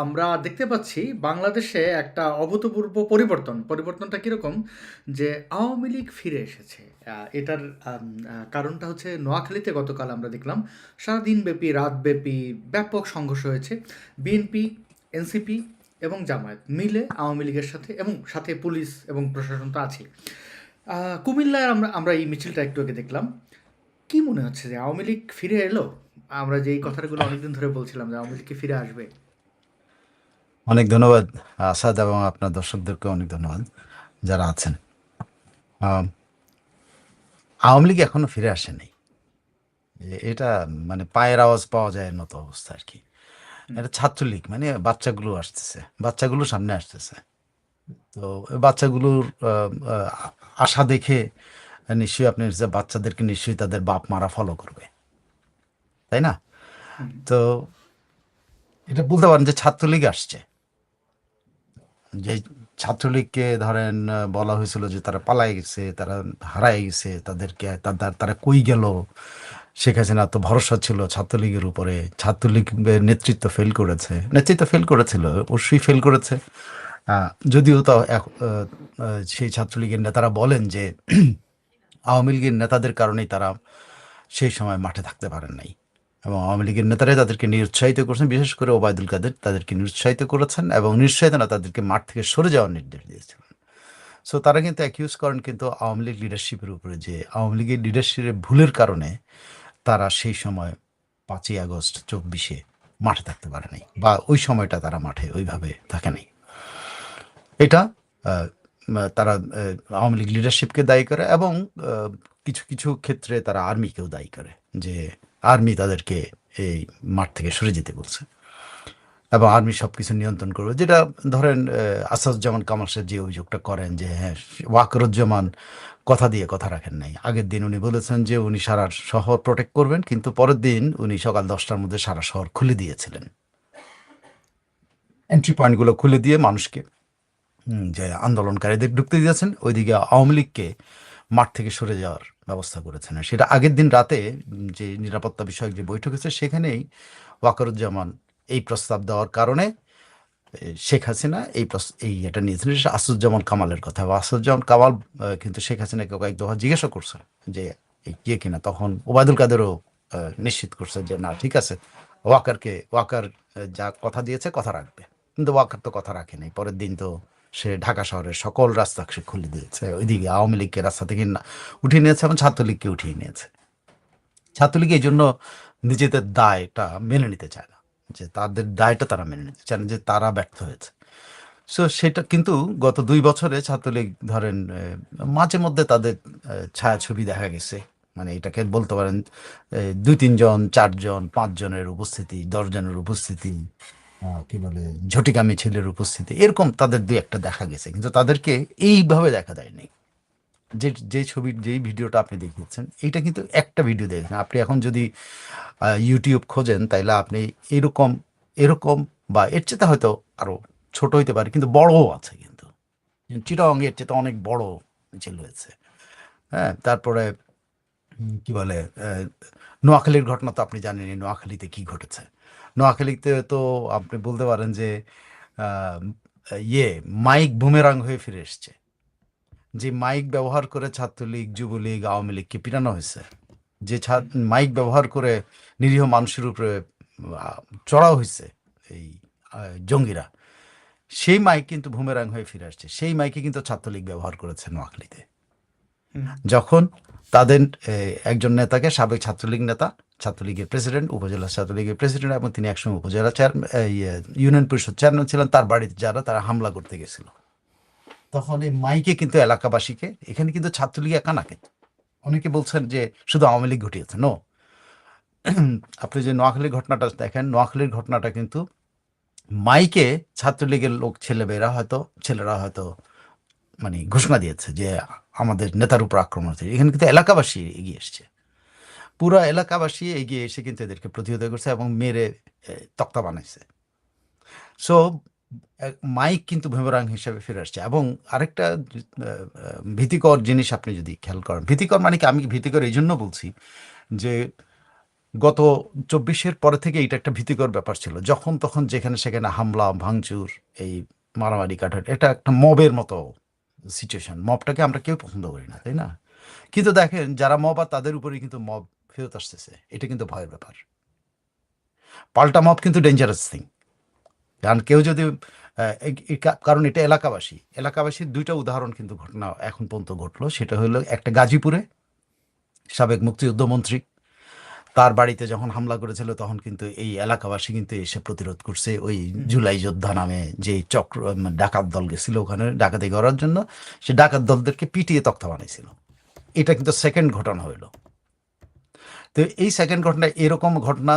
আমরা দেখতে পাচ্ছি বাংলাদেশে একটা অভূতপূর্ব পরিবর্তনটা কিরকম যে আওয়ামী লীগ ফিরে এসেছে। এটার কারণটা হচ্ছে নোয়াখালীতে গতকাল আমরা দেখলাম সারাদিন ব্যাপী রাতব্যাপী ব্যাপক সংঘর্ষ হয়েছে। বিএনপি, এনসিপি এবং জামায়াত মিলে আওয়ামী লীগের সাথে এবং সাথে পুলিশ এবং প্রশাসন তো আছে। কুমিল্লায় আমরা আমরা এই মিছিলটা একটু আগে দেখলাম। কি মনে হচ্ছে যে আওয়ামী লীগ ফিরে এলো? আমরা যে এই কথাগুলো অনেকদিন ধরে বলছিলাম যে আওয়ামী লীগ কি ফিরে আসবে? অনেক ধন্যবাদ আসাদ, এবং আপনার দর্শকদেরকে অনেক ধন্যবাদ যারা আছেন। আম, আওয়ামী লীগ এখনো ফিরে আসেনি। এটা মানে পায়ের আওয়াজ পাওয়া যায় এর মতো অবস্থা আর কি। হুম। এটা ছাত্রলীগ, মানে বাচ্চাগুলো আসতেছে, বাচ্চাগুলো সামনে আসতেছে। তো ওই বাচ্চাগুলোর আশা দেখে নিশ্চয়ই আপনি যে বাচ্চাদেরকে নিশ্চয়ই তাদের বাপ মারা ফলো করবে, তাই না? হুম। তো এটা বলতে পারেন যে ছাত্রলীগ আসছে। যে ছাত্রলীগকে ধরেন বলা হয়েছিল যে তারা পালায় গেছে, তারা হারায় গেছে, তাদেরকে তারা কই গেল। শেখ হাসিনা তো ভরসা ছিল ছাত্রলীগের উপরে, ছাত্রলীগের নেতৃত্ব ফেল করেছিল, অবশ্যই ফেল করেছে। যদিও তো সেই ছাত্রলীগের নেতারা বলেন যে আওয়ামী লীগের নেতাদের কারণেই তারা সেই সময় মাঠে থাকতে পারেন নাই, এবং আওয়ামী লীগের নেতারাই তাদেরকে নিরুৎসাহিত করেছেন, বিশেষ করে ওবায়দুল কাদের তাদেরকে নিরুৎসাহিত করেছেন, এবং নিরুৎসাহিত না, তাদেরকে মাঠ থেকে সরে যাওয়ার নির্দেশ দিয়েছিলেন। সো তারা কিন্তু অ্যাকিউজ করেন কিন্তু আওয়ামী লীগ লিডারশিপের উপরে, যে আওয়ামী লীগের লিডারশিপের ভুলের কারণে তারা সেই সময় 5ই আগস্ট 24-এ মাঠে থাকতে পারে নাই, বা ওই সময়টা তারা মাঠে ওইভাবে থাকে নাই। এটা আহ, তারা আওয়ামী লীগ লিডারশিপকে দায়ী করে, এবং কিছু কিছু ক্ষেত্রে তারা আর্মিকেও দায়ী করে, যে আর্মি তাদেরকে এই মাঠ থেকে সরে যেতে বলছে, এবং আর্মি সবকিছু নিয়ন্ত্রণ করবে। যেটা ধরেন আসাদুজ্জামান কামাল সাহেব যে অভিযোগটা করেন যে হ্যাঁ, ওয়াকরুজ্জামান কথা দিয়ে কথা রাখেন নাই। আগের দিন উনি বলেছেন যে উনি সারা শহর প্রোটেক্ট করবেন, কিন্তু পরের দিন উনি সকাল 10টার মধ্যে সারা শহর খুলে দিয়েছিলেন, এন্ট্রি পয়েন্টগুলো খুলে দিয়ে মানুষকে যে আন্দোলনকারীদের ঢুকতে দিয়েছেন, ওইদিকে আওয়ামী লীগকে মাঠ থেকে সরে যাওয়ার ব্যবস্থা করেছেন। আর সেটা আগের দিন রাতে যে নিরাপত্তা বিষয়ক যে বৈঠক হয়েছে, সেখানেই ওয়াকারুজ্জামান এই প্রস্তাব দেওয়ার কারণে শেখ হাসিনা এই এটা নিয়েছিলেন। সেটা আসাদুজ্জামান কামালের কথা, বা আসাদুজ্জামান কামাল কিন্তু শেখ হাসিনাকে কয়েক দফা জিজ্ঞাসা করছে যে এই কে কিনা, তখন ওবায়দুল কাদেরও নিশ্চিত করছে যে না, ঠিক আছে, ওয়াকার যা কথা দিয়েছে কথা রাখবে। কিন্তু ওয়াকার তো কথা রাখেনি। পরের দিন তো সে ঢাকা শহরের সকল রাস্তা সে খুলে দিয়েছে, ওইদিকে আওয়ামী লীগকে রাস্তা থেকে উঠিয়ে নিয়েছে, এবং ছাত্রলীগকে উঠিয়ে নিয়েছে। ছাত্রলীগ এই জন্য নিজেদের দায়টা মেনে নিতে চায় না, যে তাদের দায়টা তারা মেনে নিতে চায় না, যে তারা ব্যর্থ হয়েছে। সো সেটা কিন্তু গত 2 বছরে ছাত্রলীগ ধরেন মাঝে মধ্যে তাদের ছায়াছবি দেখা গেছে। মানে এটাকে বলতে পারেন 2-3 জন, 4 জন, 5 জনের উপস্থিতি, 10 জনের উপস্থিতি, কি বলে ঝটিকা মিছিলের উপস্থিতি, এরকম তাদের দুই একটা দেখা গেছে, কিন্তু তাদেরকে এইভাবে দেখা যায়নি। যে ছবির যেই ভিডিওটা আপনি দেখিয়েছেন, এইটা কিন্তু একটা ভিডিও দেখেন আপনি। এখন যদি ইউটিউব খোঁজেন, তাইলে আপনি এরকম এরকম বা এর চেয়ে হয়তো আরো ছোট হইতে পারে, কিন্তু বড়ও আছে কিন্তু। চিটাগং এর চেয়ে অনেক বড় মিছিল হয়েছে। হ্যাঁ, তারপরে কি বলে নোয়াখালীর ঘটনা তো আপনি জানেনই, নোয়াখালীতে কি ঘটেছে। নোয়াখালীতে তো আপনি বলতে পারেন যে আহ, ইয়ে মাইক বুমেরাং হয়ে ফিরে এসছে। যে মাইক ব্যবহার করে ছাত্রলীগ, যুবলীগ, আওয়ামী লীগকে পিটানো হয়েছে, যে হুম। মাইক ব্যবহার করে নিরীহ মানুষের উপরে আহ, চড়াও হয়েছে এই জঙ্গিরা, সেই মাইক কিন্তু বুমেরাং হয়ে ফিরে আসছে। সেই মাইকে কিন্তু ছাত্রলীগ ব্যবহার করেছে নোয়াখালীতে, হুম। যখন তাদের একজন নেতাকে, সাবেক ছাত্রলীগ নেতা, ছাত্রলীগের প্রেসিডেন্ট, উপজেলা ছাত্রলীগের প্রেসিডেন্ট, এবং তিনি একসময় উপজেলা ইউনিয়ন পরিষদ চেয়ারম্যান ছিলেন, তার বাড়িতে যারা তারা হামলা করতে গেছিল, তখন এই মাইকে কিন্তু এলাকাবাসীকে, এখানে কিন্তু ছাত্রলীগ একা না, কিন্তু অনেকে বলছেন যে শুধু আওয়ামী লীগ ঘটিয়েছে। নো, আপনি যে নোয়াখালীর ঘটনাটা দেখেন, নোয়াখালীর ঘটনাটা কিন্তু মাইকে ছাত্রলীগের ছেলেরা হয়তো মানে ঘোষণা দিয়েছে যে আমাদের নেতার উপর আক্রমণ হচ্ছে। এখানে কিন্তু এলাকাবাসী এগিয়ে এসছে, পুরো এলাকাবাসী এগিয়ে এসে কিন্তু এদেরকে প্রতিহত করছে এবং মেরে তক্তা বানাইছে। সো মাইক কিন্তু বুমেরাং হিসেবে ফিরে আসছে। এবং আরেকটা ভীতিকর জিনিস আপনি যদি খেয়াল করেন, ভীতিকর মানে কি, আমি ভীতিকর এই জন্য বলছি যে গত ২৪-এর পরে থেকে এটা একটা ভীতিকর ব্যাপার ছিল। যখন তখন যেখানে সেখানে হামলা, ভাঙচুর, এই মারামারি কাটাকাটি এটা একটা মবের মতো সিচুয়েশন। মবটাকে আমরা কেউ পছন্দ করি না, তাই না? কিন্তু দেখেন যারা মব আর তাদের উপরেই কিন্তু মব ফেরত আসতেছে। এটা কিন্তু ভয়ের ব্যাপার। পাল্টা মব কিন্তু ডেঞ্জারাস থিং। কারণ কেউ যদি কারণ এটা এলাকাবাসীর ২ টা উদাহরণ কিন্তু ঘটনা এখন পর্যন্ত ঘটলো। সেটা হলো একটা গাজীপুরে সাবেক মুক্তিযুদ্ধমন্ত্রী তার বাড়িতে যখন হামলা করেছিল তখন কিন্তু এই এলাকাবাসী কিন্তু এসে প্রতিরোধ করছে। ওই হুম, জুলাই যোদ্ধা নামে যে চক্র ডাকাত দল গেছিল ওখানে ডাকাতি করার জন্য, সে ডাকাত দলদেরকে পিটিয়ে তক্তা বানাইছিল। এটা কিন্তু সেকেন্ড ঘটনা হইলো। তো এই সেকেন্ড ঘটনা এরকম ঘটনা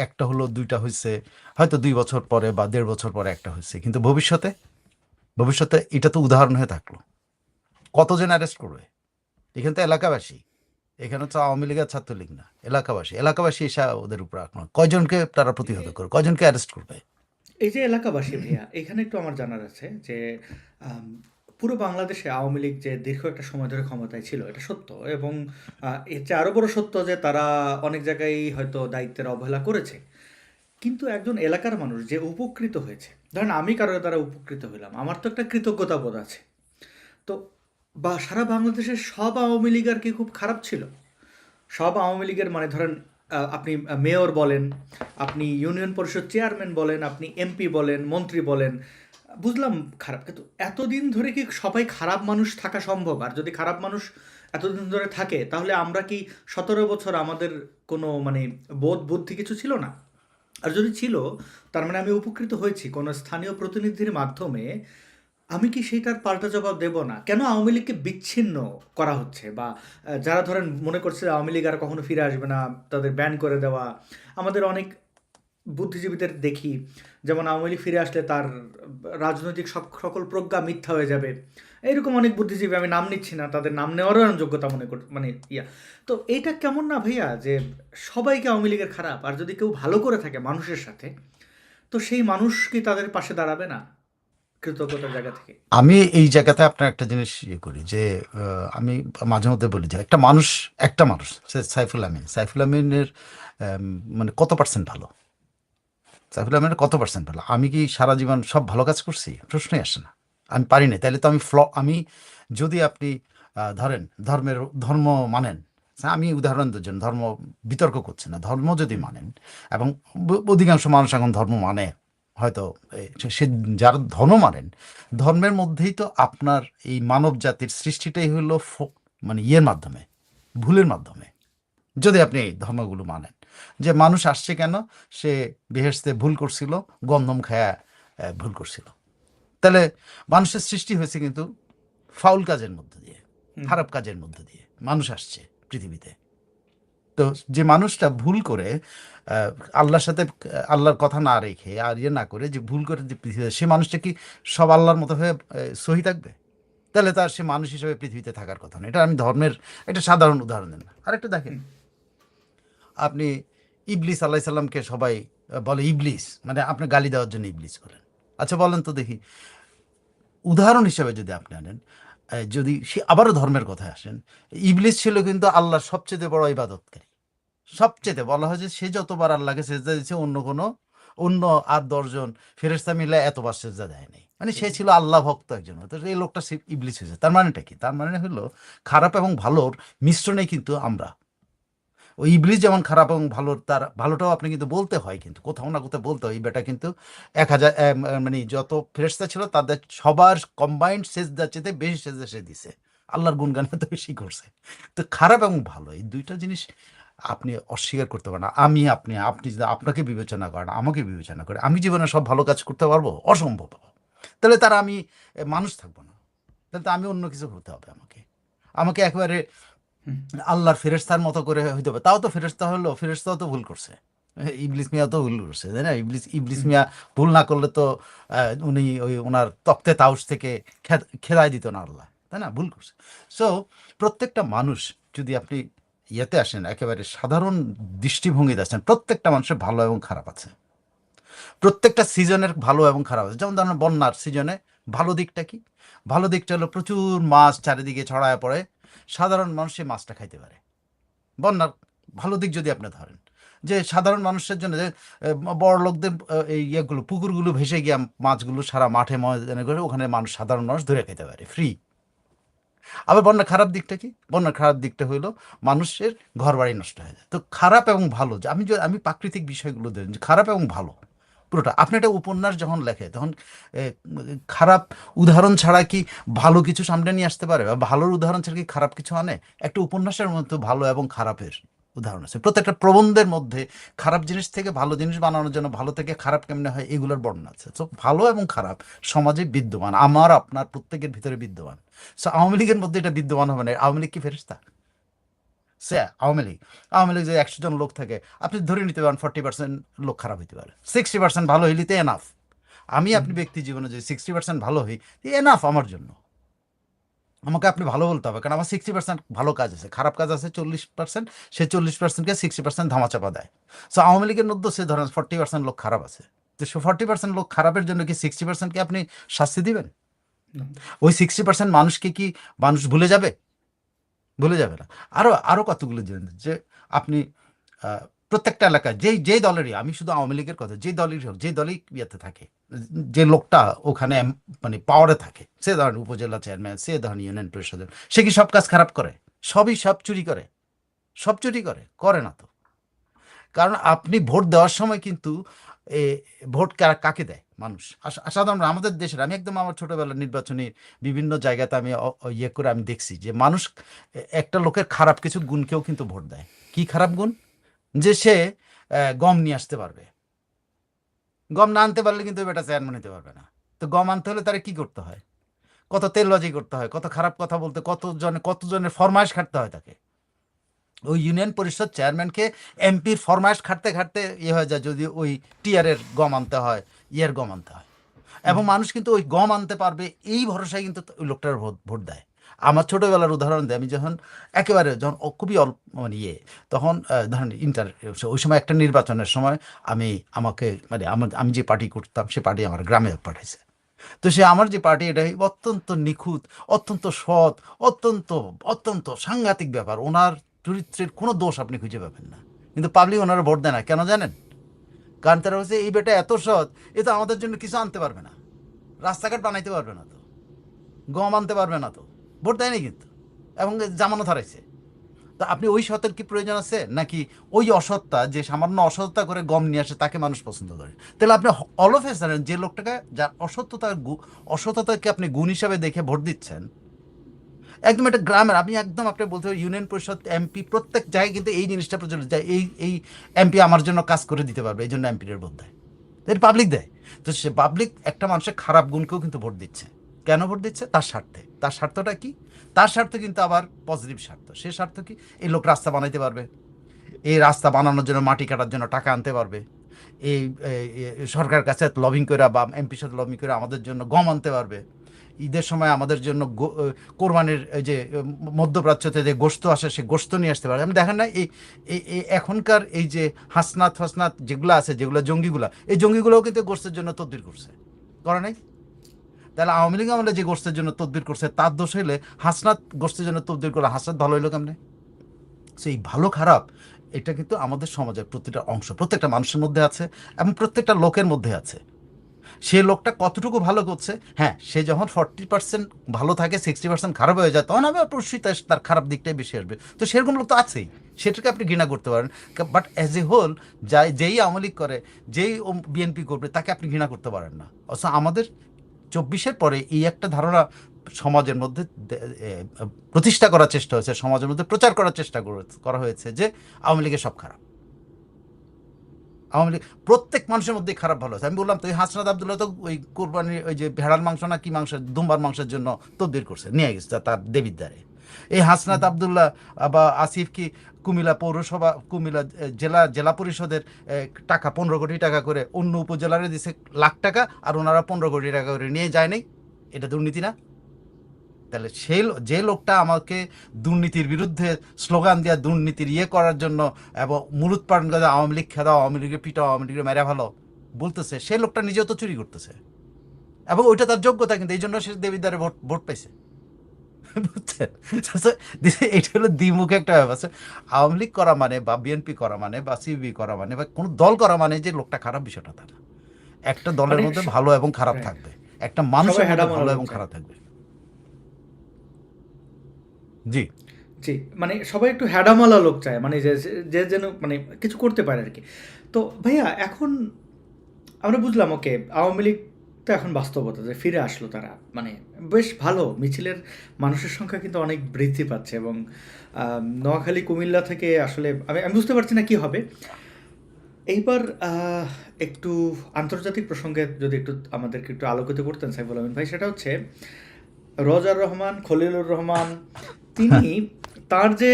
একটা হলো, ২টা হয়েছে হয়তো ২ বছর পরে বা ১.৫ বছর পরে একটা হয়েছে। কিন্তু ভবিষ্যতে এটা তো উদাহরণ হয়ে থাকলো। কতজন অ্যারেস্ট করবে? এখানে তো এলাকাবাসী। এখানে তো আওয়ামী লীগ আর ছাত্রলীগ না। এলাকাবাসী এসে ওদের উপর আক্রমণ। কয়জনকে তারা প্রতিহত করবে? কয়জনকে অ্যারেস্ট করবে? এই যে এলাকাবাসী ভাইয়া, এখানে একটু আমার জানার আছে যে আম, পুরো বাংলাদেশে আওয়ামী লীগ যে দীর্ঘ একটা সময় ধরে ক্ষমতায় ছিল এটা সত্য, এবং এর চেয়ে আরো বড় সত্য যে তারা অনেক জায়গায় হয়তো দায়িত্বের অবহেলা করেছে। কিন্তু একজন এলাকার মানুষ যে উপকৃত হয়েছে, ধরেন আমি কারোর দ্বারা উপকৃত হইলাম, আমার তো একটা কৃতজ্ঞতা বোধ আছে। তো বা সারা বাংলাদেশের সব আওয়ামী লীগ আর কি খুব খারাপ ছিল? সব আওয়ামী লীগের মানে ধরেন আপনি মেয়র বলেন, আপনি ইউনিয়ন পরিষদ চেয়ারম্যান বলেন, আপনি এমপি বলেন, মন্ত্রী বলেন, বুঝলাম খারাপ, কিন্তু এতদিন ধরে কি সবাই খারাপ মানুষ থাকা সম্ভব? আর যদি খারাপ মানুষ এতদিন ধরে থাকে তাহলে আমরা কি ১৭ বছর আমাদের কোনো মানে বোধ বুদ্ধি কিছু ছিল না? আর যদি ছিল, তার মানে আমি উপকৃত হয়েছি কোনো স্থানীয় প্রতিনিধির মাধ্যমে, আমি কি সেইটার পাল্টা জবাব দেব না? কেন আওয়ামী লীগকে বিচ্ছিন্ন করা হচ্ছে? বা যারা ধরেন মনে করছে আওয়ামী লীগ আর কখনো ফিরে আসবে না, তাদের ব্যান করে দেওয়া। আমাদের অনেক বুদ্ধিজীবীদের দেখি, যেমন আওয়ামী লীগ ফিরে আসলে তার রাজনৈতিক সকল প্রজ্ঞা মিথ্যা হয়ে যাবে। এইরকম অনেক বুদ্ধিজীবী, আমি নাম নিচ্ছি না, তাদের নাম নেওয়ারও আমি যোগ্যতা মনে কর মানে ইয়া। তো এইটা কেমন না ভাইয়া যে সবাইকে আওয়ামী লীগের খারাপ, আর যদি কেউ ভালো করে থাকে মানুষের সাথে, তো সেই মানুষ কি তাদের পাশে দাঁড়াবে না কৃতজ্ঞতার জায়গা থেকে? আমি এই জায়গাতে আপনার একটা জিনিস করি যে আমি মাঝে মধ্যে বলি যে একটা মানুষ সে সাইফুল আমিনের মানে কত পার্সেন্ট ভালো? সাইফুল আমিনের কত পার্সেন্ট ভালো? আমি কি সারা জীবন সব ভালো কাজ করছি? প্রশ্নই আসে না। আমি পারি নাই। তাইলে তো আমি যদি আপনি ধরেন ধর্ম মানেন, আমি উদাহরণ দেওয়ার জন্য ধর্ম বিতর্ক করছি না। ধর্ম যদি হুম, মানেন এবং অধিকাংশ মানুষ এখন ধর্ম মানে হয়তো সে যারা ধর্ম মানেন, ধর্মের মধ্যেই তো আপনার এই মানব জাতির সৃষ্টিটাই হলো মানে ইয়ের মাধ্যমে, ভুলের মাধ্যমে। যদি আপনি এই ধর্মগুলো মানেন যে মানুষ আসছে কেন, সে বেহেশতে ভুল করছিল, গন্ধম খায়া ভুল করছিল, তাহলে মানুষের সৃষ্টি হয়েছে কিন্তু ফাউল কাজের মধ্যে দিয়ে, হুম, খারাপ কাজের মধ্যে দিয়ে মানুষ আসছে পৃথিবীতে। তো যে মানুষটা ভুল করে আহ, আল্লাহর সাথে আল্লাহর কথা না রেখে আর ইয়ে না করে যে ভুল করে যে পৃথিবীতে, সে মানুষটা কি সব আল্লাহর মতো হয়ে সহি থাকবে? তাহলে তার সে মানুষ হিসেবে পৃথিবীতে থাকার কথা না। এটা আমি ধর্মের একটা সাধারণ উদাহরণ দিন। আরেকটা দেখেন, হুম, আপনি ইবলিস আলাইহিস সালামকে সবাই বলে ইবলিস, মানে আপনি গালি দেওয়ার জন্য ইবলিস করেন। আচ্ছা বলেন তো দেখি, উদাহরণ হিসেবে যদি আপনি আনেন, যদি সে আবারও ধর্মের কথায় আসেন, ইবলিস ছিল কিন্তু আল্লাহর সবচেয়ে বড় ইবাদতকারী। সবচেয়ে বলা হয় যে সে যতবার আল্লাহকে সেজদা দিয়েছে অন্য আর ১০ জন ফেরেশতা মিলে এতবার সেজদা দেয় নাই। মানে সে ছিল আল্লাহ ভক্ত একজন। তো এই লোকটা ইবলিস হয়েছে। তার মানেটা কি? তার মানে হলো খারাপ এবং ভালোর মিশ্রণে কিন্তু আমরা। ওই ইবলিস যেমন খারাপ এবং ভালোর, তার ভালোটাও আপনি কিন্তু বলতে হয়, কিন্তু কোথাও না কোথাও বলতে হয়। এই বেটা কিন্তু ১,০০০ মানে যত ফেরেশতা ছিল তাদের সবার কম্বাইন্ড সেজদার চাইতে বেশি সেজদা সে দিছে। আল্লাহর গুণগান তো বেশি করছে। তো খারাপ এবং ভালো এই ২ টা জিনিস আপনি অস্বীকার করতে পারেন না। আপনি যদি আপনাকে বিবেচনা করেন, আমাকে বিবেচনা করে আমি জীবনে সব ভালো কাজ করতে পারবো? অসম্ভব। তাহলে আমি মানুষ থাকবো না। তাহলে তো আমি অন্য কিছু হতে হবে আমাকে। আমাকে একেবারে হুম, আল্লাহর ফেরেশতার মতো করে হইতে হবে। তাও তো ফেরেশতা হলো, ফেরেশতাও তো ভুল করছে। ইবলিস মিয়া তো ভুল করছে, তাই না? ইবলিস হুম, মিয়া ভুল না করলে তো উনি ওই উনার তক্তে তাউস থেকে খেদায় দিত না আল্লাহ, তাই না? ভুল করছে। সো প্রত্যেকটা মানুষ, যদি আপনি ইয়েতে আসেন, একেবারে সাধারণ দৃষ্টিভঙ্গিতে আসেন, প্রত্যেকটা মানুষের ভালো এবং খারাপ আছে। প্রত্যেকটা সিজনের ভালো এবং খারাপ আছে। যেমন ধরেন বন্যার সিজনে ভালো দিকটা কি? ভালো দিকটা হলো প্রচুর মাছ চারিদিকে ছড়ায় পড়ে, সাধারণ মানুষ সেই মাছটা খাইতে পারে। বন্যার ভালো দিক যদি আপনি ধরেন, যে সাধারণ মানুষের জন্য যে বড় লোকদের এই ইয়েগুলো পুকুরগুলো ভেসে গিয়ে মাছগুলো সারা মাঠে ময়দানে করে ওখানে মানুষ সাধারণ মানুষ ধরে খেতে পারে ফ্রি। আবার বন্যার খারাপ দিকটা কি? বন্যার খারাপ দিকটা হইলো মানুষের ঘরবাড়ি নষ্ট হয়ে যায়। তো খারাপ এবং ভালো যে আমি প্রাকৃতিক বিষয়গুলো ধরেন যে খারাপ এবং ভালো পুরোটা। আপনি একটা উপন্যাস যখন লেখে তখন এ, খারাপ উদাহরণ ছাড়া কি ভালো কিছু সামনে নিয়ে আসতে পারে, বা ভালোর উদাহরণ ছাড়া কি খারাপ কিছু আনে? একটা উপন্যাসের মধ্যে ভালো এবং খারাপের উদাহরণ আছে, প্রত্যেকটা প্রবন্ধের মধ্যে খারাপ জিনিস থেকে ভালো জিনিস বানানোর জন্য ভালো থেকে খারাপ কেমনে হয় এগুলোর বর্ণনা আছে। তো ভালো এবং খারাপ সমাজে বিদ্যমান, আমার আপনার প্রত্যেকের ভিতরে বিদ্যমান। সো আওয়ামী লীগের মধ্যে এটা বিদ্যমান হবে না। আওয়ামী লীগ কি ফেরেশতা? সে আওয়ামী লীগ যে ১০০ জন লোক থাকে, আপনি ধরে নিতে পারেন 40% লোক খারাপ হইতে পারে, 60% ভালো হইলে তো এনাফ। আপনি ব্যক্তি জীবনে যদি 60% ভালো হই, এনাফ আমার জন্য। আমাকে আপনি ভালো বলতে হবে, কারণ আমার 60% ভালো কাজ আছে, খারাপ কাজ আছে 40%, সে 40%কে 60% ধামাচাপা দেয়। সো আওয়ামী লীগের মধ্যে সে ধরেন 40% লোক খারাপ আছে, তো সে 40% লোক খারাপের জন্য কি 60%কে আপনি শাস্তি দিবেন? ওই 60% মানুষকে কি মানুষ ভুলে যাবে? ভুলে যাবে না। আরো কতগুলো জিনিস যে আপনি প্রত্যেকটা এলাকায় যেই দলেরই, আমি শুধু আওয়ামী লীগের কথা, যেই দলেরই হোক, যেই দলই ইয়েতে থাকে, যে লোকটা ওখানে মানে পাওয়ারে থাকে, সে ধরেন উপজেলা চেয়ারম্যান, সে ধরেন ইউনিয়ন পরিষদের, সে কি সব কাজ খারাপ করে? সব চুরি করে? সব চুরি করে না তো। কারণ আপনি ভোট দেওয়ার সময় কিন্তু এ ভোট কাকে দেয় মানুষ? সাধারণ আমাদের দেশের, আমি একদম আমার ছোটবেলার নির্বাচনী বিভিন্ন জায়গাতে আমি ইয়ে করে আমি দেখছি যে মানুষ একটা লোকের খারাপ কিছু গুণকেও কিন্তু ভোট দেয়। কি খারাপ গুণ? যে সে গম নিয়ে আসতে পারবে। গম না আনতে পারলে কিন্তু বেটা চেয়ারম্যান নিতে পারবে না। তো গম আনতে হলে তারা কি করতে হয়? কত তেলবাজি করতে হয়, কত খারাপ কথা বলতে, কতজনের ফরমাইশ খাটতে হয় তাকে। ওই ইউনিয়ন পরিষদ চেয়ারম্যানকে এমপির ফরমাইশ খাটতে খাটতে ইয়ে হয়ে যায় যদি ওই টিয়ারের গম আনতে হয়, ইয়ের গম আনতে হয়। এবং মানুষ কিন্তু ওই গম আনতে পারবে এই ভরসায় কিন্তু ওই লোকটার ভোট দেয়। আমার ছোটবেলার উদাহরণ দেয়, আমি যখন খুবই অল্প মানে তখন ধরেন ওই সময় একটা নির্বাচনের সময় আমি যে পার্টি করতাম সে পার্টি আমার গ্রামে পাঠাইছে। তো সে আমার যে পার্টি, এটা অত্যন্ত নিখুঁত, অত্যন্ত সৎ, অত্যন্ত অত্যন্ত সাংঘাতিক ব্যাপার। ওনার চরিত্রের কোনো দোষ আপনি খুঁজে পাবেন না, কিন্তু পাবলিক ওনারা ভোট দেয় না। কেন জানেন? কারণ তারা হচ্ছে এই বেটা এত সৎ, এ তো আমাদের জন্য কিছু আনতে পারবে না, রাস্তাঘাট বানাইতে পারবে না তো, গম আনতে পারবে না তো, ভোট দেয়নি কিন্তু, এবং জামানত হারাইছে। তা আপনি ওই সতের কি প্রয়োজন আছে? নাকি ওই অসৎটা, যে সামান্য অসৎতা করে গম নিয়ে আসে, তাকে মানুষ পছন্দ করে? তাহলে আপনি অল অফ এ সাডেন যে লোকটাকে, যার অসততাকে আপনি গুণ হিসাবে দেখে ভোট দিচ্ছেন, একদম একটা গ্রামের, আমি একদম আপনি বলতে হবে ইউনিয়ন পরিষদ এমপি, প্রত্যেক জায়গায় কিন্তু এই জিনিসটা প্রচলিত, এই এমপি আমার জন্য কাজ করে দিতে পারবে, এই জন্য এমপির ভোট দেয়, পাবলিক দেয়। তো সে পাবলিক একটা মানুষের খারাপ গুণকেও কিন্তু ভোট দিচ্ছে। কেন ভোট দিচ্ছে? তার স্বার্থে। তার স্বার্থটা কি? তার স্বার্থ কিন্তু আবার পজিটিভ স্বার্থ। সে স্বার্থ কি? এই লোক রাস্তা বানাইতে পারবে, এই রাস্তা বানানোর জন্য মাটি কাটার জন্য টাকা আনতে পারবে, এই সরকারের কাছে লবিং করে বা এমপির সাথে লবিং করে আমাদের জন্য গম আনতে পারবে, ঈদের সময় আমাদের জন্য কোরবানির যে মধ্যপ্রাচ্যতে যে গোশত আসে সে গোশত নিয়ে আসতে পারে। আমি দেখেন না এই এখনকার এই যে হাসনাত যেগুলো আছে, যেগুলো জঙ্গিগুলা, এই জঙ্গিগুলোও কিন্তু গোশতের জন্য তদবির করছে, করে নাই? তাহলে আওয়ামী লীগ আমলে যে গোশতের জন্য তদবির করছে তার দোষ হইলে হাসনাত গোশতের জন্য তদবির করলে হাসনাত ভালো হইলো কেমনে? সেই ভালো খারাপ এটা কিন্তু আমাদের সমাজের প্রতিটা অংশ, প্রত্যেকটা মানুষের মধ্যে আছে এবং প্রত্যেকটা লোকের মধ্যে আছে। সে লোকটা কতটুকু ভালো করছে, হ্যাঁ, সে যখন 40% ভালো থাকে, 60% খারাপ হয়ে যায়, তখন আমি অবশ্যই তার খারাপ দিকটাই বেশি আসবে। তো সেরকম লোক তো আছেই, সেটাকে আপনি ঘৃণা করতে পারেন। বাট অ্যাজ এ হোল, যেই আওয়ামী লীগ করে, যেই বিএনপি করবে, তাকে আপনি ঘৃণা করতে পারেন না। অথচ আমাদের 24-এর পরে এই একটা ধারণা সমাজের মধ্যে প্রতিষ্ঠা করার চেষ্টা হয়েছে, সমাজের মধ্যে প্রচার করার চেষ্টা করা হয়েছে যে আওয়ামী লীগের সব খারাপ। আওয়ামী লীগ প্রত্যেক মানুষের মধ্যেই খারাপ ভালো আছে। আমি বললাম তো, এই হাসনাত আবদুল্লাহ তো ওই কোরবানির ওই যে ভেড়ার মাংস না কি মাংস, দুম্বার মাংসের জন্য তদবির করছে, নিয়ে গেছে তার দেবীর দ্বারে। এই হাসনাত আবদুল্লাহ বা আসিফ কি কুমিল্লা জেলা পরিষদের টাকা 15 কোটি টাকা করে অন্য উপজেলারে দিছে লাখ টাকা, আর ওনারা 15 কোটি টাকা করে নিয়ে যায় নাই? এটা দুর্নীতি না? তাহলে যে লোকটা আমাকে দুর্নীতির বিরুদ্ধে স্লোগান দেওয়া, দুর্নীতির করার জন্য এবং মূলোৎপাটন করে আওয়ামী লীগ খেদাও, আওয়ামী লীগের পিটাও, আওয়ামী লীগের মেরা ভালো বলতেছে, সেই লোকটা নিজেও তো চুরি করতেছে, এবং ওইটা তার যোগ্যতা, কিন্তু এই জন্য সে দেবীদ্বারে ভোট পাইছে। বুঝছেন? So, এটা হলো দ্বিমুখী একটা ব্যাপার। So, আওয়ামী লীগ করা মানে বা বিএনপি করা মানে বা সিপিবি করা মানে বা কোনো দল করা মানে যে লোকটা খারাপ, বিষয়টা তা না। একটা দলের মানে মধ্যে ভালো এবং খারাপ রাইট, থাকবে, একটা সবাই মানুষের মধ্যে হ্যাডামালা ভালো লোক এবং চায়। খারাপ থাকবে। জি। জি, মানে সবাই একটু হ্যাডামালা লোক চায়, মানে যে যে যেন মানে কিছু করতে পারে আর কি। তো ভাইয়া এখন আমরা বুঝলাম ওকে, আওয়ামী লীগ তো এখন বাস্তবতা যে ফিরে আসলো তারা, মানে বেশ ভালো মিছিলের মানুষের সংখ্যা কিন্তু অনেক বৃদ্ধি পাচ্ছে, এবং নোয়াখালী কুমিল্লা থেকে আসলে আমি আমি বুঝতে পারছি না কি হবে এইবার। একটু আন্তর্জাতিক প্রসঙ্গে যদি একটু আমাদেরকে একটু আলোকিত করতেন সাইফুল আমিন ভাই, সেটা হচ্ছে রোজার রহমান, খলিলুর রহমান, তিনি তার যে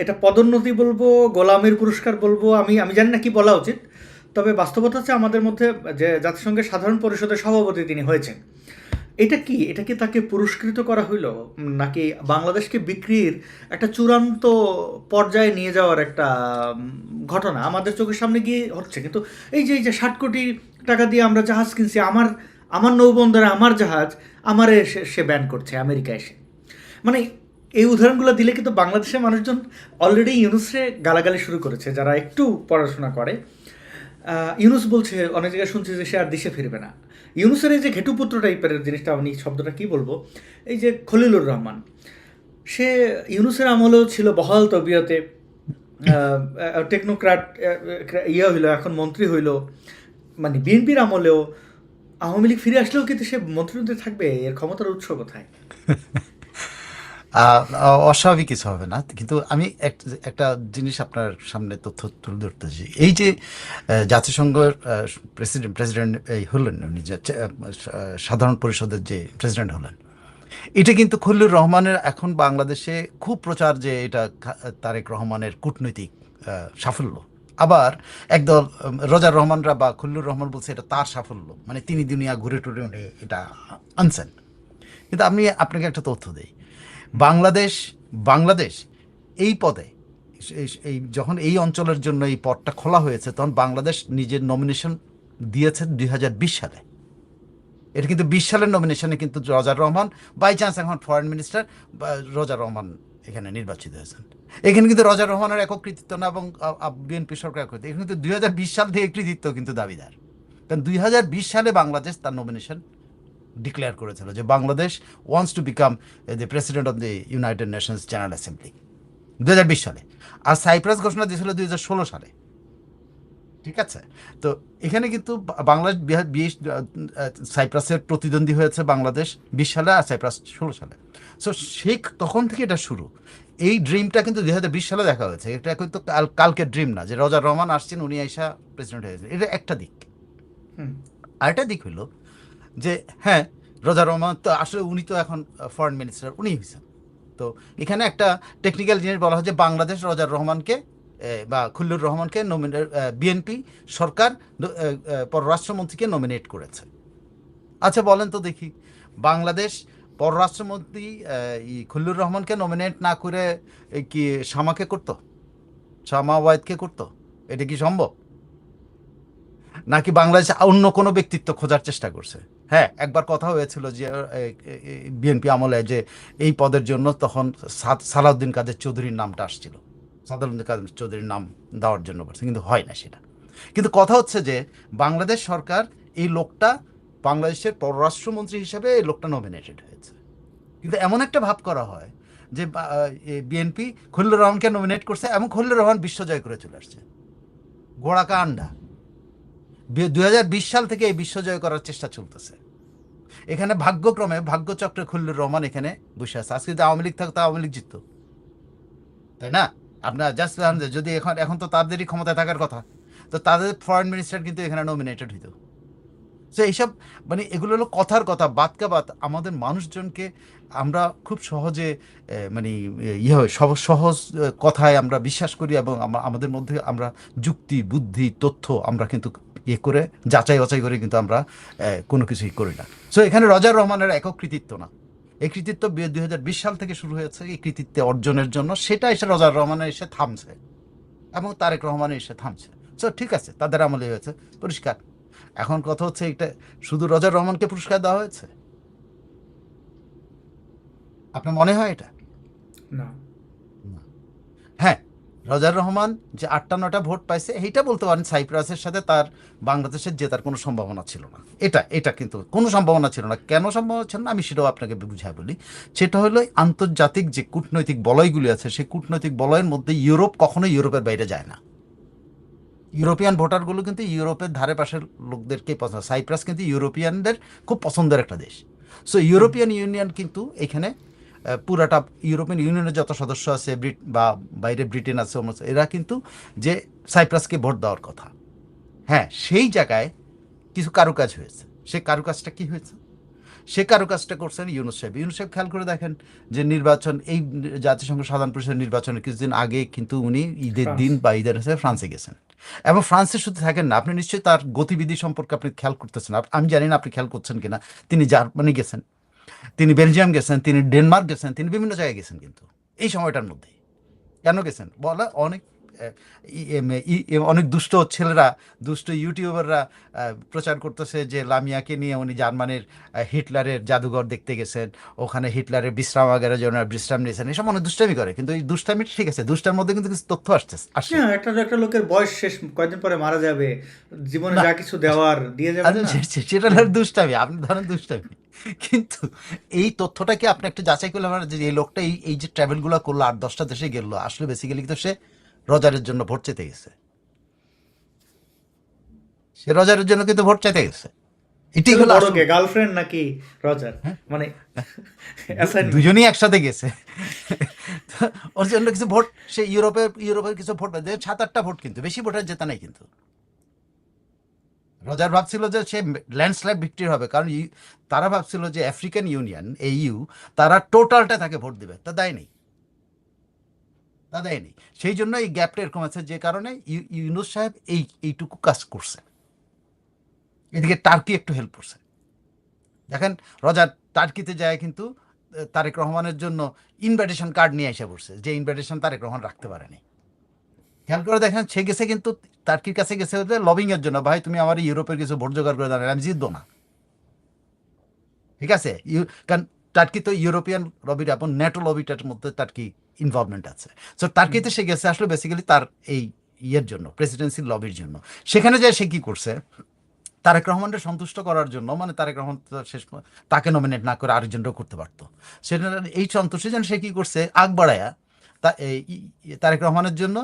এটা পদোন্নতি বলবো, গোলামের পুরস্কার বলবো, আমি আমি জানি না কি বলা উচিত, তবে বাস্তবতা হচ্ছে আমাদের মধ্যে যে জাতিসংঘের সাধারণ পরিষদের সভাপতি তিনি হয়েছেন। এটা কি, এটা কি তাকে পুরস্কৃত করা হইলো, নাকি বাংলাদেশকে বিক্রির একটা চূড়ান্ত পর্যায়ে নিয়ে যাওয়ার একটা ঘটনা আমাদের চোখের সামনে গিয়ে হচ্ছে? কিন্তু এই যে 60 কোটি টাকা দিয়ে আমরা জাহাজ কিনছি, আমার আমার নৌবন্দরে আমার জাহাজ আমারে সে ব্যান করছে আমেরিকা এসে। মানে এই উদাহরণগুলো দিলে কিন্তু বাংলাদেশের মানুষজন অলরেডি ইউনুসরে গালাগালি শুরু করেছে, যারা একটু পড়াশোনা করে। ইউনুস বলছে, অনেক জায়গায় শুনছি যে সে আর দেশে ফিরবে না। ইউনুসের এই যে ঘেটুপুত্র টাইপের জিনিসটা, আমি শব্দটা কি বলবো, এই যে খলিলুর রহমান, সে ইউনুসের আমলেও ছিল বহাল তবিয়তে, টেকনোক্রাট, ইয়ে হইলো, এখন মন্ত্রী হইলো, মানে বিএনপির আমলেও। আওয়ামী লীগ ফিরে আসলেও কিন্তু সে মন্ত্রীতে থাকবে, এর ক্ষমতার উৎস কোথায়? অস্বাভাবিক কিছু হবে না, কিন্তু আমি একটা জিনিস আপনার সামনে তথ্য তুলে ধরতে চাই। এই যে জাতিসংঘের প্রেসিডেন্ট এই হলেন, উনি যে সাধারণ পরিষদের যে প্রেসিডেন্ট হলেন, এটা কিন্তু খলিলুর রহমানের এখন বাংলাদেশে খুব প্রচার যে এটা তারেক রহমানের কূটনৈতিক সাফল্য। আবার একদল রোজার রহমানরা বা খলিলুর রহমান বলছে এটা তার সাফল্য, মানে তিনি দুনিয়া ঘুরে টুরে উঠে এটা আনছেন। কিন্তু আমি আপনাকে একটা তথ্য দিই। বাংলাদেশ বাংলাদেশ এই পদে এই যখন এই অঞ্চলের জন্য এই পদটা খোলা হয়েছে, তখন বাংলাদেশ নিজের নমিনেশন দিয়েছে 2020 সালে। এটা কিন্তু 20 সালের নমিনেশনে কিন্তু রোজার রহমান বাই চান্স এখন ফরেন মিনিস্টার রোজার রহমান এখানে নির্বাচিত হয়েছেন। এখানে কিন্তু রোজার রহমানের একক কৃতিত্ব না, এবং বিএনপি সরকার কৃতিত্ব। এখানে কিন্তু 2020 সাল থেকে কৃতিত্ব কিন্তু দাবিদার, কারণ 2020 সালে বাংলাদেশ তার নমিনেশন ডিক্লেয়ার করেছিল যে Bangladesh wants to become the president of the United Nations general assembly 2020 সালে। আর সাইপ্রাস ঘোষণা দিয়েছিল 2016 সালে। ঠিক আছে? তো এখানে কিন্তু বাংলাদেশ সাইপ্রাসের প্রতিদ্বন্দ্বী হয়েছে বাংলাদেশ 20 সালে, আর সাইপ্রাস 16 সালে। সো সেই তখন থেকে এটা শুরু। এই ড্রিমটা কিন্তু 2020 সালে দেখা হয়েছে। এটা কিন্তু কালকের ড্রিম না যে রোজার রহমান আসছেন, উনি আইসা প্রেসিডেন্ট হয়েছে। এটা একটা দিক। হুম। আরেকটা দিক হলো যে হ্যাঁ, রোজা রহমান তো আসলে উনি তো এখন ফরেন মিনিস্টার, উনি হয়েছেন। তো এখানে একটা টেকনিক্যাল জিনিস বলা হয় যে বাংলাদেশ রোজার রহমানকে বা খুল্লুর রহমানকে বিএনপি সরকার পররাষ্ট্রমন্ত্রীকে নমিনেট করেছে। আচ্ছা বলেন তো দেখি, বাংলাদেশ পররাষ্ট্রমন্ত্রী খুল্লুর রহমানকে নমিনেট না করে কি শামাকে করতো, শামা ওয়াহিদকে করতো? এটা কি সম্ভব? নাকি বাংলাদেশে অন্য কোনো ব্যক্তিত্ব খোঁজার চেষ্টা করছে? হ্যাঁ, একবার কথা হয়েছিল যে বিএনপি আমলে যে এই পদের জন্য তখন সালাউদ্দিন কাদের চৌধুরীর নামটা আসছিল, সালাউদ্দিন কাদের চৌধুরীর নাম দেওয়ার জন্য করছে, কিন্তু হয় না সেটা। কিন্তু কথা হচ্ছে যে বাংলাদেশ সরকার এই লোকটা বাংলাদেশের পররাষ্ট্রমন্ত্রী হিসেবে এই লোকটা নমিনেটেড হয়েছে। কিন্তু এমন একটা ভাব করা হয় যে বিএনপি খলিলুর রহমানকে নমিনেট করছে এবং খলিলুর রহমান বিশ্বজয় করে চলে আসছে। ঘোড়াকা আন্ডা। 2020 সাল থেকে এই বিশ্বজয় করার চেষ্টা চলতেছে। এখানে ভাগ্যক্রমে ভাগ্যচক্রে খলিলুর রহমান এখানে বসে আছে। আজকে যদি আওয়ামী লীগ থাকতো আওয়ামী লীগ জিততো, তাই না? আপনার জাস্ট যদি এখন এখন তো তাদেরই ক্ষমতায় থাকার কথা, তো তাদের ফরেন মিনিস্টার কিন্তু এখানে নমিনেটেড হইতো। তো এইসব মানে এগুলো হলো কথার কথা, বাতকা বাত। আমাদের মানুষজনকে আমরা খুব সহজে মানে ইয়ে হয়, সহজ কথায় আমরা বিশ্বাস করি, এবং আমাদের মধ্যে আমরা যুক্তি বুদ্ধি তথ্য আমরা কিন্তু ইয়ে করে যাচাই বাছাই করে কিন্তু আমরা কোনো কিছুই করি না। সো এখানে রোজার রহমানের একক কৃতিত্ব না, এই কৃতিত্ব 2020 সাল থেকে শুরু হয়েছে। এই কৃতিত্বে অর্জনের জন্য সেটা এসে রোজার রহমানের এসে থামছে এবং তারেক রহমানের এসে থামছে। সো ঠিক আছে, তাদের আমলে হয়েছে, পরিষ্কার। এখন কথা হচ্ছে এটা শুধু রোজার রহমানকে পুরস্কার দেওয়া হয়েছে? আপনার মনে হয় এটা? না। না। হ্যাঁ, রজার রহমান যে ৮টা ৯টা ভোট পাইছে এইটা বলতে পারেন সাইপ্রাসের সাথে তার বাংলাদেশের জেতার কোনো সম্ভাবনা ছিল না। এটা কিন্তু কোনো সম্ভাবনা ছিল না। কেন সম্ভাবনা ছিল না আমি সেটাও আপনাকে বুঝায় বলি। সেটা হলো আন্তর্জাতিক যে কূটনৈতিক বলয়গুলি আছে সেই কূটনৈতিক বলয়ের মধ্যে ইউরোপ কখনোই ইউরোপের বাইরে যায় না। ইউরোপিয়ান ভোটারগুলো কিন্তু ইউরোপের ধারে পাশের লোকদেরকেই পছন্দ। সাইপ্রাস কিন্তু ইউরোপিয়ানদের খুব পছন্দের একটা দেশ। সো হুম। ইউরোপিয়ান ইউনিয়ন কিন্তু এখানে পুরাটা ইউরোপিয়ান ইউনিয়নের যত সদস্য আছে বা বাইরে ব্রিটেন আছে এরা কিন্তু যে সাইপ্রাসকে ভোট দেওয়ার কথা। হ্যাঁ, সেই জায়গায় কিছু কারুকাজ হয়েছে। সেই কারুকাজটা কি হয়েছে? সে কারুকাজটা করছেন ইউনূস সাহেব। ইউনূস সাহেব খেয়াল করে দেখেন যে নির্বাচন এই জাতিসংঘ সাধারণ পরিষদের নির্বাচনের কিছুদিন আগে কিন্তু উনি ঈদের ফ্রান্স। দিন বা ঈদের হিসেবে ফ্রান্সে গেছেন। এবং ফ্রান্সে শুধু থাকেন না, আপনি নিশ্চয়ই তার গতিবিধি সম্পর্কে আপনি খেয়াল করতেছেন। আমি জানি না আপনি খেয়াল করছেন কিনা। তিনি জার্মানি গেছেন, তিনি বেলজিয়াম গেছেন, তিনি ডেনমার্ক গেছেন, তিনি বিভিন্ন জায়গায় গেছেন কিন্তু এই সময়টার মধ্যে। কেন গেছেন? বলা অনেক অনেক দুষ্ট ছেলেরা, দুষ্ট ইউটিউবাররা প্রচার করতেছে যে লামিয়াকে নিয়ে উনি জার্মানির হিটলারের জাদুঘর দেখতে গেছেন, ওখানে হিটলারের বিশ্রামাগারের জন্য বিশ্রাম নিয়েছেন, এসব অনেক দুষ্টামি করে। কিন্তু এই দুষ্টামি ঠিক আছে, দুষ্টার মধ্যে কিন্তু কিছু তথ্য আসে। হ্যাঁ, একটা একটা লোকের বয়স শেষ, কয়েকদিন পরে মারা যাবে, জীবনে না, যা কিছু দেওয়ার দিয়ে যাবেন আচ্ছা না। সেটা হলো দুষ্টামি, আপনি ধরেন দুষ্টামি। কিন্তু এই তথ্যটাকে আপনি একটু যাচাই করলে আমার যে এই লোকটা এই যে ট্রাভেলগুলো করলো ৮-১০টা দেশে গেল, আসলে বেসিক্যালি কিন্তু সে রজারের জন্য ভোট চেতে গেছে। সে রজারের জন্য কিন্তু ভোট চাইতে গেছে। এটাই তাহলে হলো বড় আসল। কে, গার্লফ্রেন্ড নাকি রজার? হ্যাঁ, মানে অ্যাসাইনমেন্ট। দুজনেই একসাথে গেছে। তো ওর জন্য কিছু ভোট, সে ইউরোপের কিছু ভোট পায়, ৭-৮টা ভোট, কিন্তু বেশি ভোটের জেতা নাই কিন্তু। রজার ভাবছিল যে সে ল্যান্ডস্লাইড ভিক্টরি হবে, কারণ তারা ভাবছিল যে আফ্রিকান ইউনিয়ন এইইউ তারা টোটালটা তাকে ভোট দেবে, তা দেয়নি। সেই জন্য এই গ্যাপটা এরকম আছে, যে কারণে ইউনূস সাহেব এইটুকু কাজ করছে। এদিকে টার্কি একটু হেল্প করছে। দেখেন, রজার টার্কিতে যায় কিন্তু তারেক রহমানের জন্য ইনভাইটেশন কার্ড নিয়ে এসে পড়ছে, যে ইনভাইটেশন তারেক রহমান রাখতে পারেনি। খেয়াল করে দেখেন, সে গেছে কিন্তু টার্কির কাছে গেছে লবিং এর জন্য, ভাই তুমি আমার ইউরোপের কিছু ভোট জোগাড় করে দেন, আমি জিতবো না। ঠিক আছে, কারণ টার্কি তো ইউরোপিয়ান লবিটা এবং ন্যাটো লবিটার মধ্যে টার্কি ইনভলভমেন্ট আছে। সো টার্কিতে সে গেছে আসলে বেসিক্যালি তার এই ইয়ের জন্য, প্রেসিডেন্সির লবির জন্য। সেখানে যায় সে কি করছে, তারেক রহমানকে সন্তুষ্ট করার জন্য, মানে তারেক রহমান তো তাকে নমিনেট না করে আরেকজনও করতে পারতো, সেটা এই সন্তুষ্টির জন্য সে কি করছে, আগ বাড়ায়া তারেক রহমানের জন্য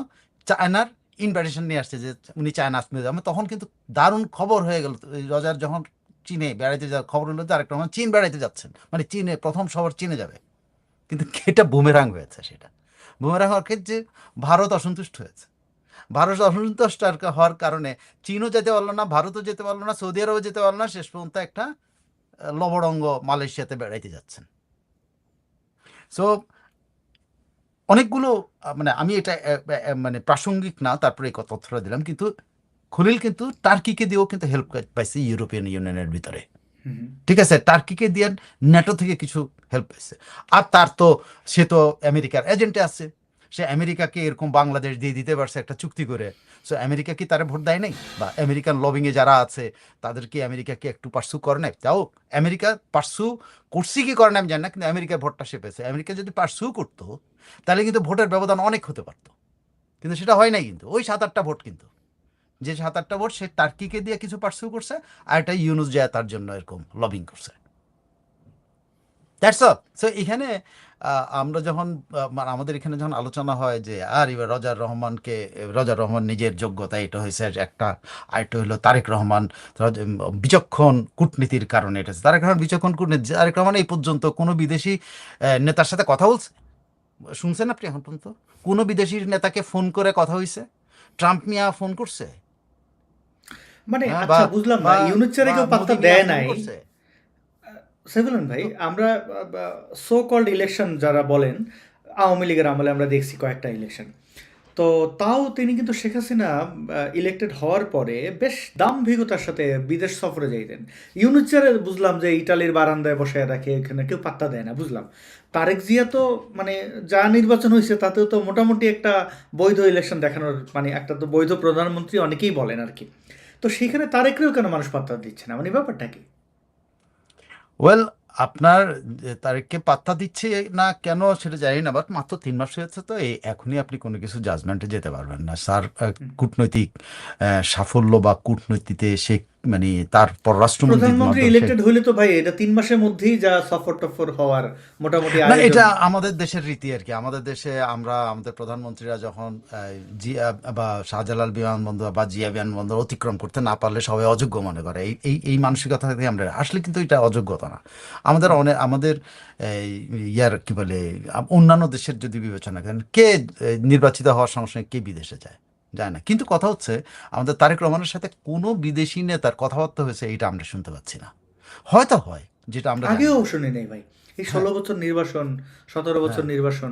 চায়নার ইনভাইটেশন নিয়ে আসছে, যে উনি চায়না আসতে যাবে। তখন কিন্তু দারুণ খবর হয়ে গেল, রজার যখন চীনে বেড়াইতে যাওয়ার খবর হলো তারেক রহমান চীন বেড়াইতে যাচ্ছেন, মানে চীনে প্রথম সবার চীনে যাবে। কিন্তু এটা বুমেরাং হয়েছে। সেটা বুমেরাং হওয়ার ক্ষেত্রে ভারত অসন্তুষ্ট হয়েছে। ভারত অসন্তুষ্ট হওয়ার কারণে চীনও যেতে পারলো না, ভারতও যেতে পারলো না, সৌদি আরবও যেতে পারলো না, শেষ পর্যন্ত একটা লবডঙ্গ মালয়েশিয়াতে বেড়াইতে যাচ্ছেন। সো অনেকগুলো মানে আমি এটা মানে প্রাসঙ্গিক না, তারপরে এই তথ্যটা দিলাম, কিন্তু খলিল কিন্তু টার্কিকে দিয়েও কিন্তু হেল্প পাইছে ইউরোপিয়ান ইউনিয়নের ভিতরে। হুম। ঠিক আছে, টার্কিকে দিয়ে ন্যাটো থেকে কিছু হেল্প পাইছে। আর তার তো সে তো আমেরিকার এজেন্টে আছে, সে আমেরিকাকে এরকম বাংলাদেশ দিয়ে দিতে পারছে একটা চুক্তি করে। সো আমেরিকা কি তারা ভোট দেয় নাই? বা আমেরিকান লবিংয়ে যারা আছে তাদেরকে আমেরিকাকে একটু পার্সু করে নাই? তাও আমেরিকা পার্সু করছি কি করে না আমি জানি না, কিন্তু আমেরিকার ভোটটা সে পেয়েছে। আমেরিকা যদি পার্সু করতো তাহলে কিন্তু ভোটের ব্যবধান অনেক হতে পারতো, কিন্তু সেটা হয় নাই। কিন্তু ওই ৭-৮টা ভোট, কিন্তু যে ৭-৮টা ভোট সে টার্কিকে দিয়ে কিছু পার্সু করছে, আর এটা ইউনুস যায় তার জন্য এরকম লবিং করছে। That's all. সো এখানে আমরা যখন মানে আমাদের এখানে যখন আলোচনা হয় যে আর এবার রজার রহমান নিজের যোগ্যতা এটা হয়েছে একটা, আরেকটা হলো তারেক রহমান বিচক্ষণ কূটনীতির কারণে এটা হয়েছে। তারেক রহমান বিচক্ষণ কূটনীতি, তারেক রহমান এই পর্যন্ত কোনো বিদেশি নেতার সাথে কথা বলছে? শুনছেন আপনি এখন পর্যন্ত কোনো বিদেশি নেতাকে ফোন করে কথা হয়েছে? ট্রাম্প মিয়া ফোন করছে? মানে হ্যাঁ, বা আচ্ছা, বুঝলাম না, বা ইউনিটচারে বা কেউ পাত্তা মোদি মিয়া দেয় ফোন নাই। করছে? সাইফুল্লাহ ভাই, তো আমরা সো কল্ড ইলেকশন যারা বলেন, আওয়ামী লীগের আমলে আমরা দেখছি কয়েকটা ইলেকশন। তো তাও তিনি কিন্তু শেখ হাসিনা ইলেক্টেড হওয়ার পরে বেশ দাম্ভিকতার সাথে বিদেশ সফরে যাইতেন। ইউনুচারে বুঝলাম যে ইটালির বারান্দায় বসে রাখে, এখানে কেউ পাত্তা দেয় না, বুঝলাম। তারেক জিয়া তো মানে যা নির্বাচন হয়েছে তাতেও তো মোটামুটি একটা বৈধ ইলেকশন দেখানোর, মানে একটা তো বৈধ প্রধানমন্ত্রী অনেকেই বলেন আর কি। তো সেখানে তারেকরেও কেন মানুষ পাত্তা দিচ্ছে না, মানে ব্যাপারটা কি? ওয়েল, আপনার তারিখকে পাত্তা দিচ্ছে না কেন সেটা জানি না, বাট মাত্র 3 মাস হয়েছে, তো এই এখনই আপনি কোনো কিছু জাজমেন্টে যেতে পারবেন না স্যার। হুম। কূটনৈতিক সাফল্য বা কূটনীতিতে সে মানে তার পররাষ্ট্রমন্ত্রীর প্রধানমন্ত্রী মাধ্যমে সে, ইলেক্টেড হইলে তো ভাই এটা 3 মাসের মধ্যেই যা সফর টফর হওয়ার মোটামুটি না আয়োজন। এটা আমাদের দেশের রীতি আর কি। আমাদের দেশে আমরা আমাদের প্রধানমন্ত্রীরা যখন জিয়া বা শাহজালাল বিমানবন্দর বা জিয়া বিমানবন্দর অতিক্রম করতে না পারলে সবাই অযোগ্য মনে করে। এই মানসিকতা থেকে আমরা আসলে, কিন্তু এটা অযোগ্যতা না। আমাদের হুম। অনেক আমাদের এই, ইয়ার কি বলে, অন্যান্য দেশের যদি বিবেচনা করেন, কে নির্বাচিত হওয়ার সঙ্গে সঙ্গে কে বিদেশে যায়? যায় না। কিন্তু কথা হচ্ছে আমাদের তারেক রহমানের সাথে কোনো বিদেশি নেতার কথাবার্তা হয়েছে এটা আমরা শুনতে পাচ্ছি না। হয়তো হয়, যেটা আমরা জানি আগেও না। শুনি নাই ভাই, এই হ্যাঁ, 16 বছর নির্বাসন, 17 বছর হ্যাঁ। নির্বাসন।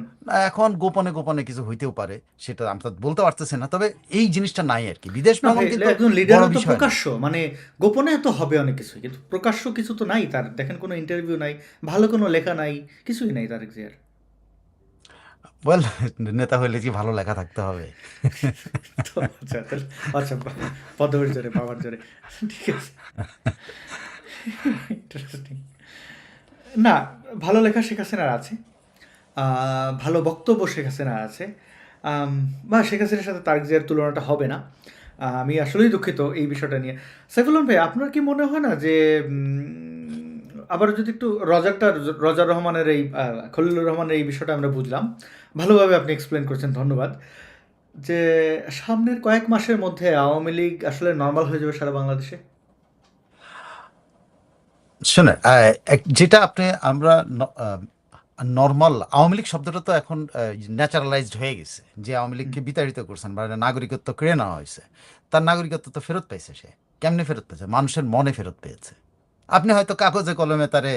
এখন গোপনে গোপনে কিছু হইতেও পারে, সেটা আমরা বলতে পারতেছি না, তবে এই জিনিসটা নাই আর কি। বিদেশ না ভ্রমণ ভাই, কিন্তু একজন বড় লিডারের তো বিষয় না। প্রকাশ্য মানে গোপনে তো হবে অনেক কিছু, কিন্তু প্রকাশ্য কিছু তো নাই তার। দেখেন কোনো ইন্টারভিউ নাই, ভালো কোনো লেখা নাই, কিছুই নাই তারেক জিয়ার। ওয়েল, নেতা হইলে কি ভালো লেখা থাকতে হবে? তো আচ্ছা তাহলে, আচ্ছা পদবের জোরে, পাওয়ার জোরে, ঠিক আছে, ইন্টারেস্টিং। না, ভালো লেখা শেখ হাসিনার আছে, ভালো বক্তব্য শেখ হাসিনার আছে, বা শেখ হাসিনার সাথে তারেক জিয়ার তুলনাটা হবে না। আমি আসলেই দুঃখিত এই বিষয়টা নিয়ে। সাইফুল ভাই, আপনার কি মনে হয় না যে আবার যদি একটু রজার রহমানের এই খলিলুর রহমানের এই বিষয়টা আমরা বুঝলাম, ভালোভাবে আপনি এক্সপ্লেন করছেন, ধন্যবাদ। যে সামনের কয়েক মাসের মধ্যে আওয়ামী লীগ আসলে নর্মাল হয়ে যাবে সারা বাংলাদেশে। শোনেন, যেটা আপনি আমরা নর্মাল আওয়ামী লীগ শব্দটা তো এখন ন্যাচারালাইজড হয়ে গেছে। যে আওয়ামী হুম। লীগকে বিতাড়িত করছেন বা নাগরিকত্ব কেড়ে নেওয়া হয়েছে, তার নাগরিকত্ব তো ফেরত পাইছে সে। কেমনে ফেরত পেয়েছে? মানুষের মনে ফেরত পেয়েছে। আপনি হয়তো কাগজে কলমে তারে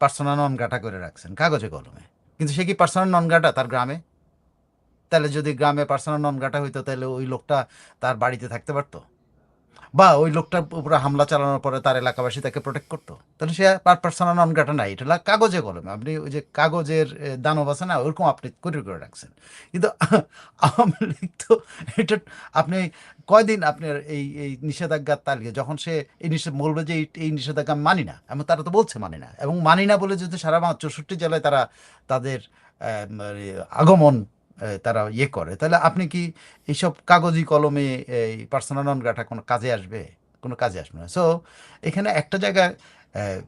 পার্সোনা নন গ্রাটা করে রাখছেন, কাগজে কলমে, কিন্তু সে কি পার্সোনা নন গ্রাটা তার গ্রামে? তাহলে যদি গ্রামে পার্সোনা নন গ্রাটা হইতো, তাহলে ওই লোকটা তার বাড়িতে থাকতে পারতো? বা ওই লোকটার উপরে হামলা চালানোর পরে তার এলাকাবাসী তাকে প্রোটেক্ট করতো? তাহলে সে পার্সোনা নন গ্রাটা নাই। এটা হলো কাগজে কলমে। আপনি ওই যে কাগজের দানব আছে না, ওরকম আপনি করে রাখছেন। কিন্তু আওয়ামী লীগ তো এটা, আপনি কয়দিন আপনার এই নিষেধাজ্ঞার তালিকা যখন সে এই বলবে যে এই নিষেধাজ্ঞা আমি মানি না, এবং তারা তো বলছে মানি না, এবং মানি না বলে যদি সারা 64 জেলায় তারা তাদের মানে আগমন তারা ইয়ে করে, তাহলে আপনি কি এইসব কাগজি কলমে এই পার্সোনা নন গ্রাটা কোনো কাজে আসবে? কোনো কাজে আসবে না। সো এখানে একটা জায়গায় আহ,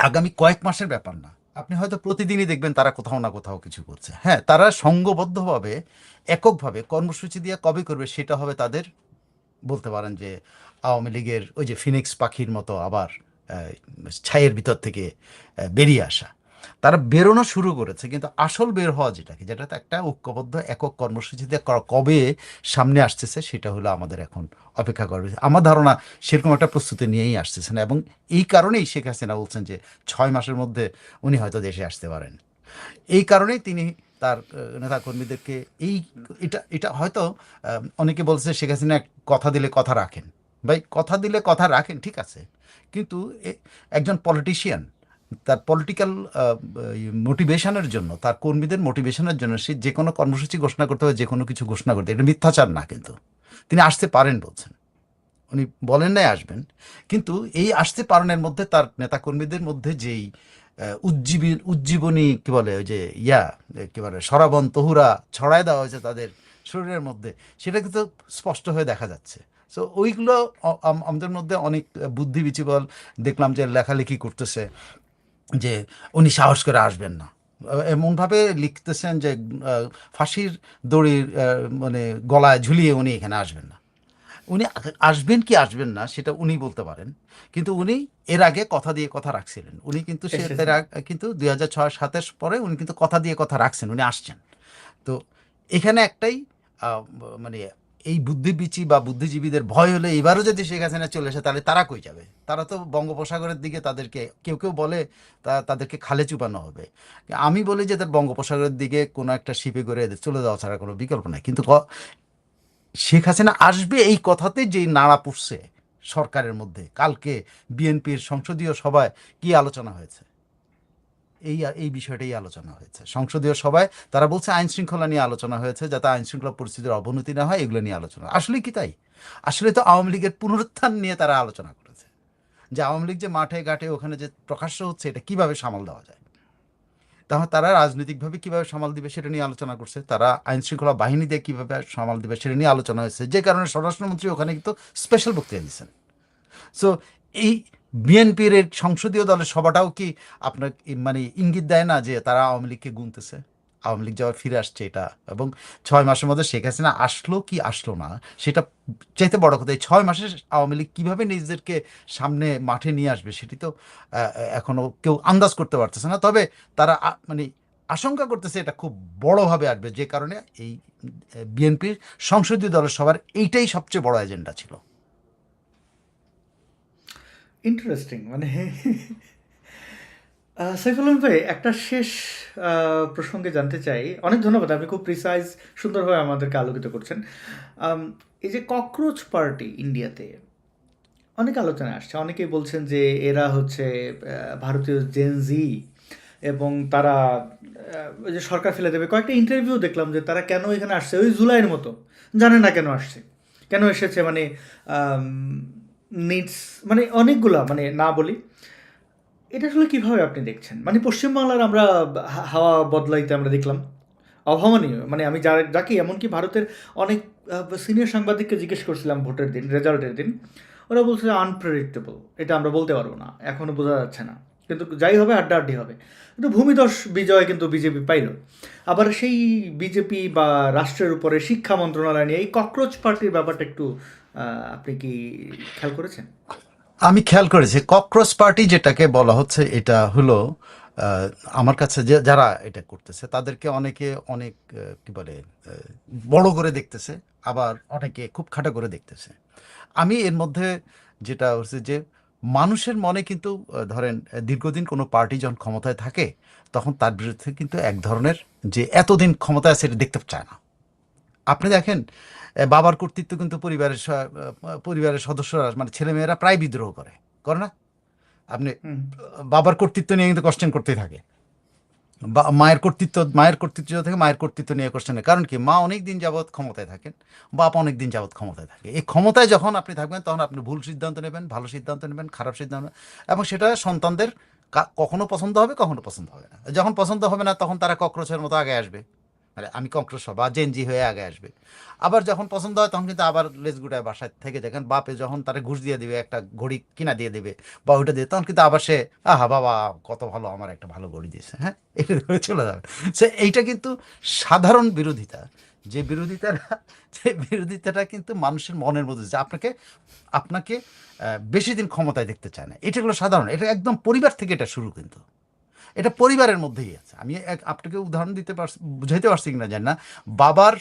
আগামী কয়েক মাসের ব্যাপার না। আপনি হয়তো প্রতিদিনই দেখবেন তারা কোথাও না কোথাও কিছু করছে। হ্যাঁ, তারা সংঘবদ্ধভাবে এককভাবে কর্মসূচি দিয়ে কবে করবে সেটা হবে তাদের, বলতে পারেন যে আওয়ামী লীগের ওই যে ফিনিক্স পাখির মতো আবার আহ, ছাইয়ের ভিতর থেকে বেরিয়ে আসা। তারা বেরোনো শুরু করেছে, কিন্তু আসল বের হওয়া যেটাতে একটা ঐক্যবদ্ধ একক কর্মসূচিতে কবে সামনে আসতেছে সেটা হলো আমাদের এখন অপেক্ষা করবে। আমার ধারণা সেরকম একটা প্রস্তুতি নিয়েই আসতেছে না, এবং এই কারণেই শেখ হাসিনা বলছেন যে 6 মাসের মধ্যে উনি হয়তো দেশে আসতে পারেন। এই কারণেই তিনি তার নেতাকর্মীদেরকে এই, এটা এটা হয়তো অনেকে বলছে শেখ হাসিনা কথা দিলে কথা রাখেন। ভাই, কথা দিলে কথা রাখেন, ঠিক আছে, কিন্তু একজন পলিটিশিয়ান তার পলিটিক্যাল মোটিভেশনের জন্য, তার কর্মীদের মোটিভেশনের জন্য সে যে কোনো কর্মসূচি ঘোষণা করতে হবে, যে কোনো কিছু ঘোষণা করতে, এটা মিথ্যাচার না। কিন্তু তিনি আসতে পারেন বলছেন, উনি বলেন নাই আসবেন, কিন্তু এই আসতে পারনের মধ্যে তার নেতাকর্মীদের মধ্যে যেই উজ্জীবনী কি বলে, ওই যে কি বলে, সরাবন তহুরা ছড়ায় দেওয়া হয়েছে তাদের শরীরের মধ্যে, সেটা কিন্তু স্পষ্ট হয়ে দেখা যাচ্ছে। সো ওইগুলো আমাদের মধ্যে অনেক বুদ্ধিবীচিবল দেখলাম যে লেখালেখি করতেছে যে উনি সাহস করে আসবেন না। এমনভাবে লিখতেছেন যে ফাঁসির দড়ির মানে গলায় ঝুলিয়ে উনি এখানে আসবেন না। উনি আসবেন কি আসবেন না সেটা উনি বলতে পারেন, কিন্তু উনি এর আগে কথা দিয়ে কথা রাখছিলেন। উনি কিন্তু এসেছেন। কিন্তু 2006-07 পরে উনি কিন্তু কথা দিয়ে কথা রাখছেন, উনি আসছেন। তো এখানে একটাই মানে এই বুদ্ধিবীচি বা বুদ্ধিজীবীদের ভয় হলে এবারও যদি শেখ হাসিনা চলে আসে তাহলে তারা কই যাবে? তারা তো বঙ্গোপসাগরের দিকে, তাদেরকে কেউ কেউ বলে তাদেরকে খালে চুপানো হবে। আমি বলি যে তার বঙ্গোপসাগরের দিকে কোনো একটা শিপে করে এদের চলে যাওয়া ছাড়া কোনো বিকল্প নাই। কিন্তু শেখ হাসিনা আসবে এই কথাতে যেই নাড়া পড়ছে সরকারের মধ্যে, কালকে বিএনপির সংসদীয় সভায় কি আলোচনা হয়েছে? এই বিষয়টাই আলোচনা হয়েছে সংসদীয় সভায়। তারা বলছে আইন শৃঙ্খলা নিয়ে আলোচনা হয়েছে, যাতে আইন শৃঙ্খলা পরিস্থিতির অবনতি না হয়, এগুলো নিয়ে আলোচনা। আসলে কি তাই? আসলে তো আওয়ামী লীগের পুনরুত্থান নিয়ে তারা আলোচনা করেছে। যে আওয়ামী লীগ যে মাঠে ঘাটে ওখানে যে প্রকাশ্য হচ্ছে এটা কিভাবে সামাল দেওয়া যায়। তখন তারা রাজনৈতিকভাবে কিভাবে সামাল দিবে সেটা নিয়ে আলোচনা করছে, তারা আইন শৃঙ্খলা বাহিনী দিয়ে কিভাবে সামাল দিবে সেটা নিয়ে আলোচনা হয়েছে, যে কারণে স্বরাষ্ট্রমন্ত্রী ওখানে কিন্তু স্পেশাল বক্তৃতা দিচ্ছেন। সো এই বিএনপির এর সংসদীয় দলের সভাটাও কি আপনার মানে ইঙ্গিত দেয় না যে তারা আওয়ামী লীগকে গুনতেছে, আওয়ামী লীগ যাওয়ার ফিরে আসছে এটা। এবং 6 মাসের মধ্যে শেখ হাসিনা আসলো কি আসলো না সেটা চাইতে বড় কথা, এই 6 মাসে আওয়ামী লীগ কীভাবে নিজেদেরকে সামনে মাঠে নিয়ে আসবে সেটি তো এখনো কেউ আন্দাজ করতে পারতেছে না। তবে তারা মানে আশঙ্কা করতেছে এটা খুব বড়ভাবে আসবে, যে কারণে এই বিএনপির সংসদীয় দলের সবার এইটাই সবচেয়ে বড় এজেন্ডা ছিল। ইন্টারেস্টিং মানে সাইফুল আলম ভাই, একটা শেষ প্রসঙ্গে জানতে চাই। অনেক ধন্যবাদ, আপনি খুব প্রিসাইজ সুন্দরভাবে আমাদেরকে আলোকিত করছেন। আম, এই যে ককরোচ পার্টি ইন্ডিয়াতে অনেক আলোচনায় আসছে, অনেকেই বলছেন যে এরা হচ্ছে ভারতীয় জেনজি এবং তারা ওই যে সরকার ফেলে দেবে। কয়েকটা ইন্টারভিউ দেখলাম যে তারা কেন এখানে আসছে, ওই জুলাইয়ের মতো জানে না কেন আসছে, কেন এসেছে, মানে নিডস, মানে অনেকগুলা, মানে না বলি। এটা আসলে কিভাবে আপনি দেখছেন? মানে পশ্চিমবাংলার আমরা হাওয়া বদলাইতে আমরা দেখলাম, অভাবনীয়। মানে আমি যাকে এমনকি ভারতের অনেক সিনিয়র সাংবাদিককে জিজ্ঞেস করছিলাম ভোটের দিন, রেজাল্টের দিন, ওরা বলছে আনপ্রেডিক্টেবল, এটা আমরা বলতে পারবো না, এখনও বোঝা যাচ্ছে না, কিন্তু যাই হবে আড্ডাআড্ডি হবে। কিন্তু ভূমিধস বিজয় কিন্তু বিজেপি পাইল। আবার সেই বিজেপি বা রাষ্ট্রের উপরে শিক্ষা মন্ত্রণালয় নিয়ে এই ককরোচ পার্টির ব্যাপারটা একটু আপনি কি খেয়াল করেছেন? আমি খেয়াল করেছি ককরোচ পার্টি যেটাকে বলা হচ্ছে এটা হলো আহ, আমার কাছে যে যারা এটা করতেছে তাদেরকে অনেকে অনেক কি বলে বড় করে দেখতেছে, আবার অনেকে খুব খাটো করে দেখতেছে। আমি এর মধ্যে যেটা হচ্ছে যে মানুষের মনে কিন্তু ধরেন দীর্ঘদিন কোনো পার্টি যখন ক্ষমতায় থাকে তখন তার বিরুদ্ধে কিন্তু এক ধরনের যে এতদিন ক্ষমতায় আছে এটা দেখতে চায় না। আপনি দেখেন বাবার কর্তৃত্ব কিন্তু পরিবারের সদস্যরা মানে ছেলেমেয়েরা প্রায় বিদ্রোহ করে না? আপনি হুম। বাবার কর্তৃত্ব নিয়ে কিন্তু কোশ্চেন করতেই থাকে, বা মায়ের কর্তৃত্ব থেকে মায়ের কর্তৃত্ব নিয়ে কোশ্চেন। কারণ কি, মা অনেক দিন যাবৎ ক্ষমতায় থাকেন, বাপ অনেক দিন যাবৎ ক্ষমতায় থাকে। এই ক্ষমতায় যখন আপনি থাকবেন তখন আপনি ভুল সিদ্ধান্ত নেবেন, ভালো সিদ্ধান্ত নেবেন, খারাপ সিদ্ধান্ত নেবেন, এবং সেটা সন্তানদের কখনো পছন্দ হবে, কখনো পছন্দ হবে না। যখন পছন্দ হবে না তখন তারা ককরোচের মতো আগে আসবে, মানে আমি ককরোচ বা জেনজি হয়ে আগে আসবে। আবার যখন পছন্দ হয় তখন কিন্তু আবার লেজ গুটায় বাসায় থেকে দেখেন বাপে যখন তারা ঘুষ দিয়ে দিবে, একটা ঘড়ি কিনা দিয়ে দেবে বা ওইটা দিয়ে, তখন কিন্তু আবার সে আহা বাবা কত ভালো, আমার একটা ভালো ঘড়ি দিয়েছে, হ্যাঁ, এটা ধরে চলে যাবে। সে এইটা কিন্তু সাধারণ বিরোধিতা, যে বিরোধিতাটা যে বিরোধিতাটা কিন্তু মানুষের মনের মধ্যে, যে আপনাকে আপনাকে বেশি দিন ক্ষমতায় দেখতে চায় না। এটা হলো সাধারণ, এটা একদম পরিবার থেকে এটা শুরু, কিন্তু এটা পরিবারের মধ্যেই আছে। আমি আপনাকে উদাহরণ দিতে পারছি, বুঝাইতে পারছি কিনা জানি না। বাবার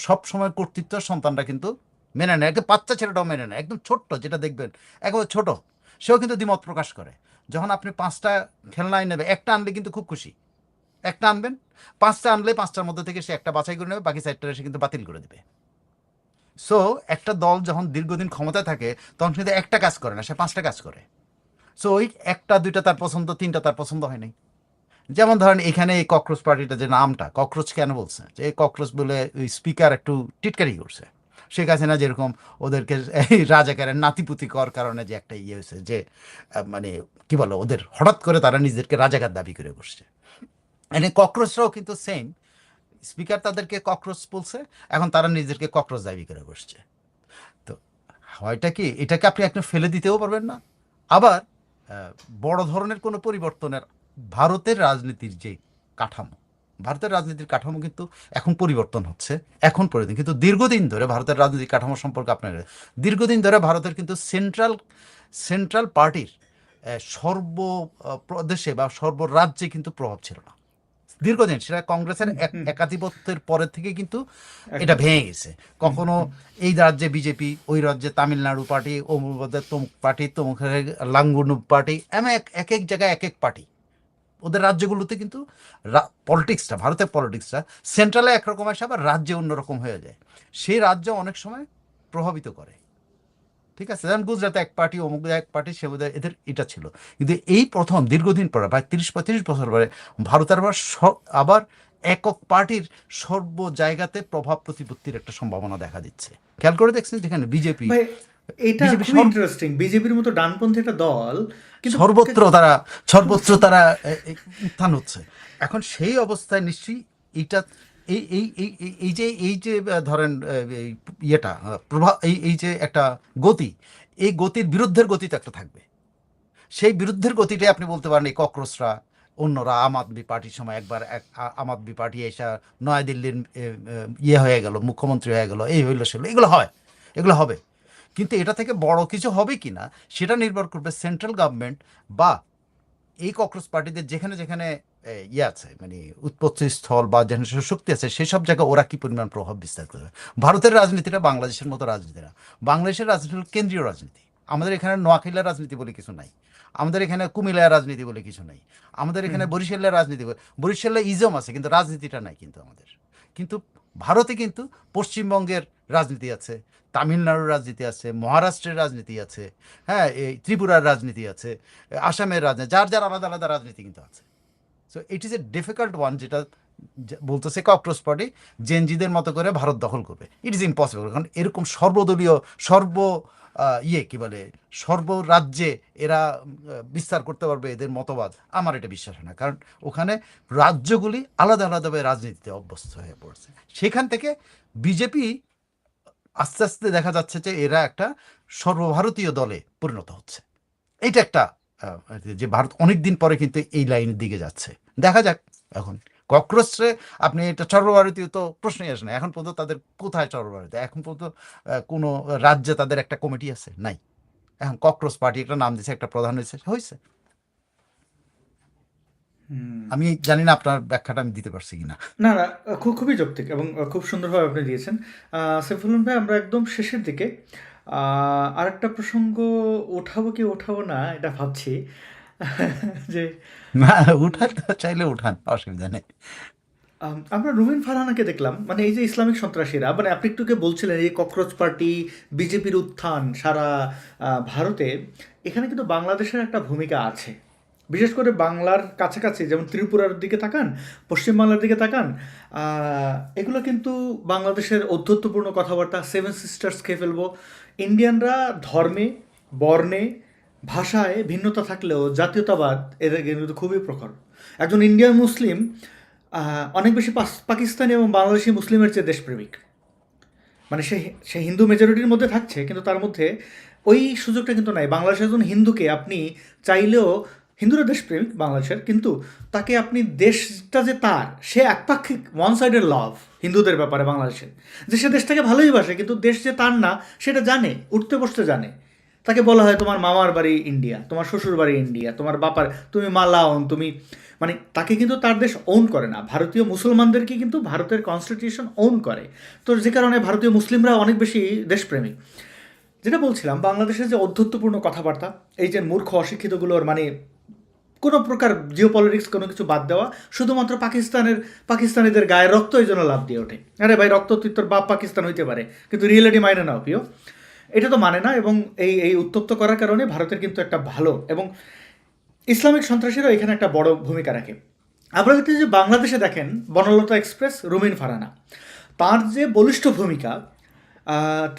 সব সময় কর্তৃত্ব সন্তানরা কিন্তু মেনে নেয়, একদম বাচ্চা ছেলেটাও মেনে নেয়, একদম ছোট্ট যেটা দেখবেন একেবারে ছোট, সেও কিন্তু দ্বিমত প্রকাশ করে। যখন আপনি 5টা খেলনা নেবে, একটা আনলে কিন্তু খুব খুশি, একটা আনবেন, 5টা আনলে 5টার মধ্যে থেকে সে একটা বাছাই করে নেবে, বাকি 4টা সে কিন্তু বাতিল করে দেবে। সো একটা দল যখন দীর্ঘদিন ক্ষমতায় থাকে তখন কিন্তু একটা কাজ করে না, সে 5টা কাজ করে। সো ওই একটা দুইটা তার পছন্দ, 3টা তার পছন্দ হয় নাই। যেমন ধরেন এখানে এই ককরোচ পার্টিটা, যে নামটা ককরোচ কেন বলছে, যে এই ককরোচ বলে ওই স্পিকার একটু টিটকারি করছে। শেখ হাসিনা যেরকম ওদেরকে এই রাজাকারের নাতিপুতি কর কারণে যে একটা ইয়ে হয়েছে, যে মানে কি বলো, ওদের হঠাৎ করে তারা নিজেদেরকে রাজাকার দাবি করে বসছে। এনে ককরোচরাও কিন্তু সেম, স্পিকার তাদেরকে ককরোচ বলছে, এখন তারা নিজেদেরকে ককরোচ দাবি করে বসছে। তো হয়টা কি, এটাকে আপনি একদম ফেলে দিতেও পারবেন না। আবার আহ, বড় ধরনের কোনো পরিবর্তনের, ভারতের রাজনীতির যে কাঠামো, ভারতের রাজনীতির কাঠামো কিন্তু এখন পরিবর্তন হচ্ছে, এখন পরিবর্তন, কিন্তু দীর্ঘদিন ধরে ভারতের রাজনৈতিক কাঠামো সম্পর্কে আপনার, দীর্ঘদিন ধরে ভারতের কিন্তু সেন্ট্রাল পার্টির সর্ব প্রদেশে বা সর্বরাজ্যে কিন্তু প্রভাব ছিল না দীর্ঘদিন। সেটা কংগ্রেসের হুম, হুম, একাধিপত্যের পরের থেকে কিন্তু এটা একদম। ভেঙে গেছে। হুম, কখনো হুম। এই রাজ্যে বিজেপি, ওই রাজ্যে তামিলনাড়ু পার্টি, অমুক রাজ্যে তমুক পার্টি, তমুক লাঙ্গুনু পার্টি, এমন এক এক জায়গায় এক এক পার্টি। ওদের রাজ্যগুলোতে কিন্তু পলিটিক্সটা, ভারতের পলিটিক্সটা সেন্ট্রালে একরকম আসে, আবার রাজ্যে অন্যরকম হয়ে যায়। সেই রাজ্য অনেক সময় প্রভাবিত করে। ঠিক আছে, যেমন গুজরাটে এক পার্টি, অমুক এক পার্টি, সে বোধহয় এদের এটা ছিল। কিন্তু এই প্রথম দীর্ঘদিন পরে, প্রায় 30-35 বছর পরে, ভারতের আবার আবার একক পার্টির সর্ব জায়গাতে প্রভাব প্রতিপত্তির একটা সম্ভাবনা দেখা দিচ্ছে। খেয়াল করে দেখছেন যেখানে বিজেপি ভাই, এটা বিজেপি খুবই ইন্টারেস্টিং, বিজেপির মতো ডানপন্থী একটা দল কিন্তু সর্বত্র তারা উত্থান হচ্ছে। এখন সেই অবস্থায় নিশ্চয়ই এইটা এই যে ধরেন এই ইয়েটা প্রভাব, এই যে একটা গতি, এই গতির বিরুদ্ধের গতি তো একটা থাকবে। সেই বিরুদ্ধের গতিটাই আপনি বলতে পারেন এই ককরোচরা, অন্যরা, আম আদমি পার্টির সময় একবার আম আদমি পার্টি এসে নয়াদিল্লির ইয়ে হয়ে গেল, মুখ্যমন্ত্রী হয়ে গেল, এই হইলো সেগুলো, এগুলো হয়, এগুলো হবে। কিন্তু এটা থেকে বড় কিছু হবে কি না সেটা নির্ভর করবে সেন্ট্রাল গভর্নমেন্ট বা এই ককরোচ পার্টিদের যেখানে যেখানে ইয়ে আছে, মানে উৎপত্তি স্থল বা যেখানে শক্তি আছে, সেসব জায়গায় ওরা কি পরিমাণ প্রভাব বিস্তার করবে। ভারতের রাজনীতিটা বাংলাদেশের মতো রাজনীতি না। বাংলাদেশের রাজনীতি হল কেন্দ্রীয় রাজনীতি। আমাদের এখানে নোয়াখালীর রাজনীতি বলে কিছু নাই, আমাদের এখানে কুমিল্লার রাজনীতি বলে কিছু নাই, আমাদের হুম এখানে বরিশালের রাজনীতি বরিশালে ইজম আছে কিন্তু রাজনীতিটা নাই কিন্তু আমাদের। কিন্তু ভারতে কিন্তু পশ্চিমবঙ্গের রাজনীতি আছে, তামিলনাড়ুর রাজনীতি আছে, মহারাষ্ট্রের রাজনীতি আছে, হ্যাঁ, এই ত্রিপুরার রাজনীতি আছে, আসামের রাজনীতি, যার যার আলাদা আলাদা রাজনীতি কিন্তু আছে। So it is a difficult one, যেটা বলতেছে ককরোচ পার্টি জেনজিদের মতো করে ভারত দখল করবে। ইট ইজ ইম্পসিবল, কারণ এরকম সর্বদলীয় ইয়ে কি বলে সর্বরাজ্যে এরা বিস্তার করতে পারবে এদের মতবাদ, আমার এটা বিশ্বাস হয় না। কারণ ওখানে রাজ্যগুলি আলাদা আলাদাভাবে রাজনীতিতে অভ্যস্ত হয়ে পড়ছে। সেখান থেকে বিজেপি আস্তে আস্তে দেখা যাচ্ছে যে এরা একটা সর্বভারতীয় দলে পরিণত হচ্ছে। এইটা একটা যে ভারত অনেক দিন পরে কিন্তু এই লাইনের দিকে যাচ্ছে। দেখা যাক এখন ককরোচে আপনি এটা সর্বভারতীয় তো প্রশ্নই আসে না এখন পর্যন্ত। তাদের কোথায় সর্বভারতীয়? এখন পর্যন্ত কোনো রাজ্যে তাদের একটা কমিটি আছে? নাই। এখন ককরোচ পার্টি একটা নাম দিয়েছে, একটা প্রধান হয়েছে। হুম আমি জানি না আপনার ব্যাখ্যাটা আমি দিতে পারছি কিনা। না, না, খুবই যৌক্তিক এবং খুব সুন্দরভাবে আপনি দিয়েছেন। সাইফুল্লাহ ভাই, আমরা একদম শেষের দিকে। আরেকটা প্রসঙ্গ ওঠাবো কি ওঠাবো না এটা ভাবছি। যে না, উম, উঠান চাইলে উঠান, অসুবিধা নেই। আমরা রুমিন ফারহানাকে দেখলাম, মানে এই যে ইসলামিক সন্ত্রাসীরা, মানে আপনি একটুকে বলছিলেন এই ককরোচ পার্টি, বিজেপির উত্থান সারা ভারতে, এখানে কিন্তু বাংলাদেশের একটা ভূমিকা আছে। বিশেষ করে বাংলার কাছাকাছি যেমন ত্রিপুরার দিকে তাকান, পশ্চিমবাংলার দিকে তাকান, এগুলো কিন্তু বাংলাদেশের ঔদ্ধত্যপূর্ণ কথাবার্তা, সেভেন সিস্টার্স খেয়ে ফেলবো। ইন্ডিয়ানরা ধর্মে, বর্ণে, ভাষায় ভিন্নতা থাকলেও জাতীয়তাবাদ এদের কিন্তু খুবই প্রখর। একজন ইন্ডিয়ান মুসলিম অনেক বেশি পাকিস্তানি এবং বাংলাদেশি মুসলিমের চেয়ে দেশপ্রেমিক। মানে সে সে হিন্দু মেজরিটির মধ্যে থাকছে কিন্তু তার মধ্যে ওই সুযোগটা কিন্তু নাই। বাংলাদেশের একজন হিন্দুকে আপনি চাইলেও, হিন্দুরা দেশপ্রেমিক বাংলাদেশের, কিন্তু তাকে আপনি দেশটা যে তার, সে একপাক্ষিক ওয়ান সাইডের লাভ হিন্দুদের ব্যাপারে বাংলাদেশের, যে সে দেশটাকে ভালোই বাসে কিন্তু দেশ যে তার না সেটা জানে, উঠতে বসতে জানে। তাকে বলা হয় তোমার মামার বাড়ি ইন্ডিয়া, তোমার শ্বশুর বাড়ি ইন্ডিয়া, তোমার বাপার, তুমি মালাওন, তুমি, মানে তাকে কিন্তু তার দেশ ওন করে না। ভারতীয় মুসলমানদেরকে কিন্তু ভারতের কনস্টিটিউশন ওন করে। তো যে কারণে ভারতীয় মুসলিমরা অনেক বেশি দেশপ্রেমিক। যেটা বলছিলাম, বাংলাদেশের যে অধ্যত্বপূর্ণ কথাবার্তা, এই যে মূর্খ অশিক্ষিতগুলোর, মানে কোনো প্রকার জিও পলিটিক্স কোনো কিছু বাদ দেওয়া, শুধুমাত্র পাকিস্তানিদের গায়ে রক্ত এই জন্য লাভ দিয়ে ওঠে। আরে ভাই, রক্ত তুই তোর বাপ পাকিস্তান হইতে পারে কিন্তু রিয়েলিটি মাইনে নাও প্রিয়, এটা তো মানে না। এবং এই উত্তপ্ত করার কারণে ভারতের কিন্তু একটা ভালো এবং ইসলামিক সন্ত্রাসীরা এখানে একটা বড় ভূমিকা রাখে। আপনারা যদি যে বাংলাদেশে দেখেন, বনলতা এক্সপ্রেস, রুমিন ফারহানা, তার যে বলিষ্ঠ ভূমিকা,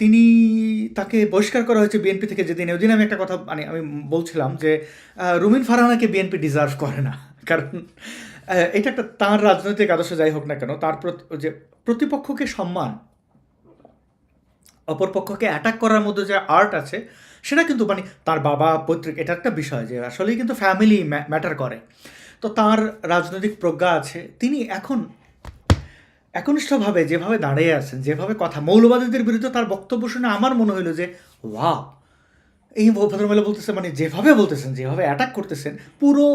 তিনি, তাকে বহিষ্কার করা হয়েছে বিএনপি থেকে যেদিন, ওই দিন আমি একটা কথা, মানে আমি বলছিলাম যে রুমিন ফারহানাকে বিএনপি ডিজার্ভ করে না। কারণ এটা একটা তাঁর রাজনৈতিক আদর্শ যাই হোক না কেন, তার যে প্রতিপক্ষকে সম্মান, অপরপক্ষকে অ্যাটাক করার মধ্যে যে আর্ট আছে, সেটা কিন্তু, মানে তার বাবা পৈতৃক, এটা একটা বিষয় যে আসলেই কিন্তু ফ্যামিলি ম্যাটার করে। তো তার রাজনৈতিক প্রজ্ঞা আছে, তিনি এখন একনিষ্ঠভাবে যেভাবে দাঁড়িয়ে আছেন, যেভাবে কথা, মৌলবাদীদের বিরুদ্ধে তার বক্তব্য শুনে আমার মনে হলো যে ওয়াও, এই ভদ্রমহিলা বলতেছে, মানে যেভাবে বলতেছেন, যেভাবে অ্যাটাক করতেছেন, পুরো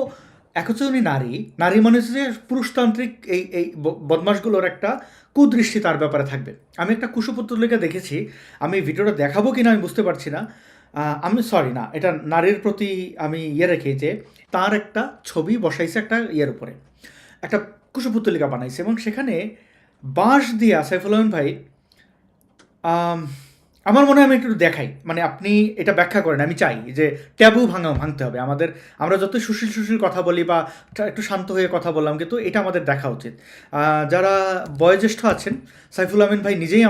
একজনই নারী, নারী মানে হচ্ছে যে পুরুষতান্ত্রিক এই বদমাশগুলোর একটা কুদৃষ্টি তার ব্যাপারে থাকবে। আমি একটা কুশপুত্তলিকা দেখেছি, আমি ভিডিওটা দেখাবো কিনা আমি বুঝতে পারছি না। আমি সরি না, এটা নারীর প্রতি আমি রেখে যে তার একটা ছবি বসাইছে একটা উপরে, একটা কুশপুত্তলিকা বানাইছে এবং সেখানে বাঁশ দিয়া সাইফুল আলম ভাই, আম, আমার মনে হয় আমি একটু দেখাই, মানে আপনি এটা ব্যাখ্যা করেন, আমি চাই যে ট্যাবু ভাঙতে হবে আমাদের। আমরা যত সুশীল সুশীল কথা বলি বা একটু শান্ত হয়ে কথা বললাম, কিন্তু এটা আমাদের দেখা উচিত। যারা বয়োজ্যেষ্ঠ আছেন, সাইফুল আমিন ভাই নিজেই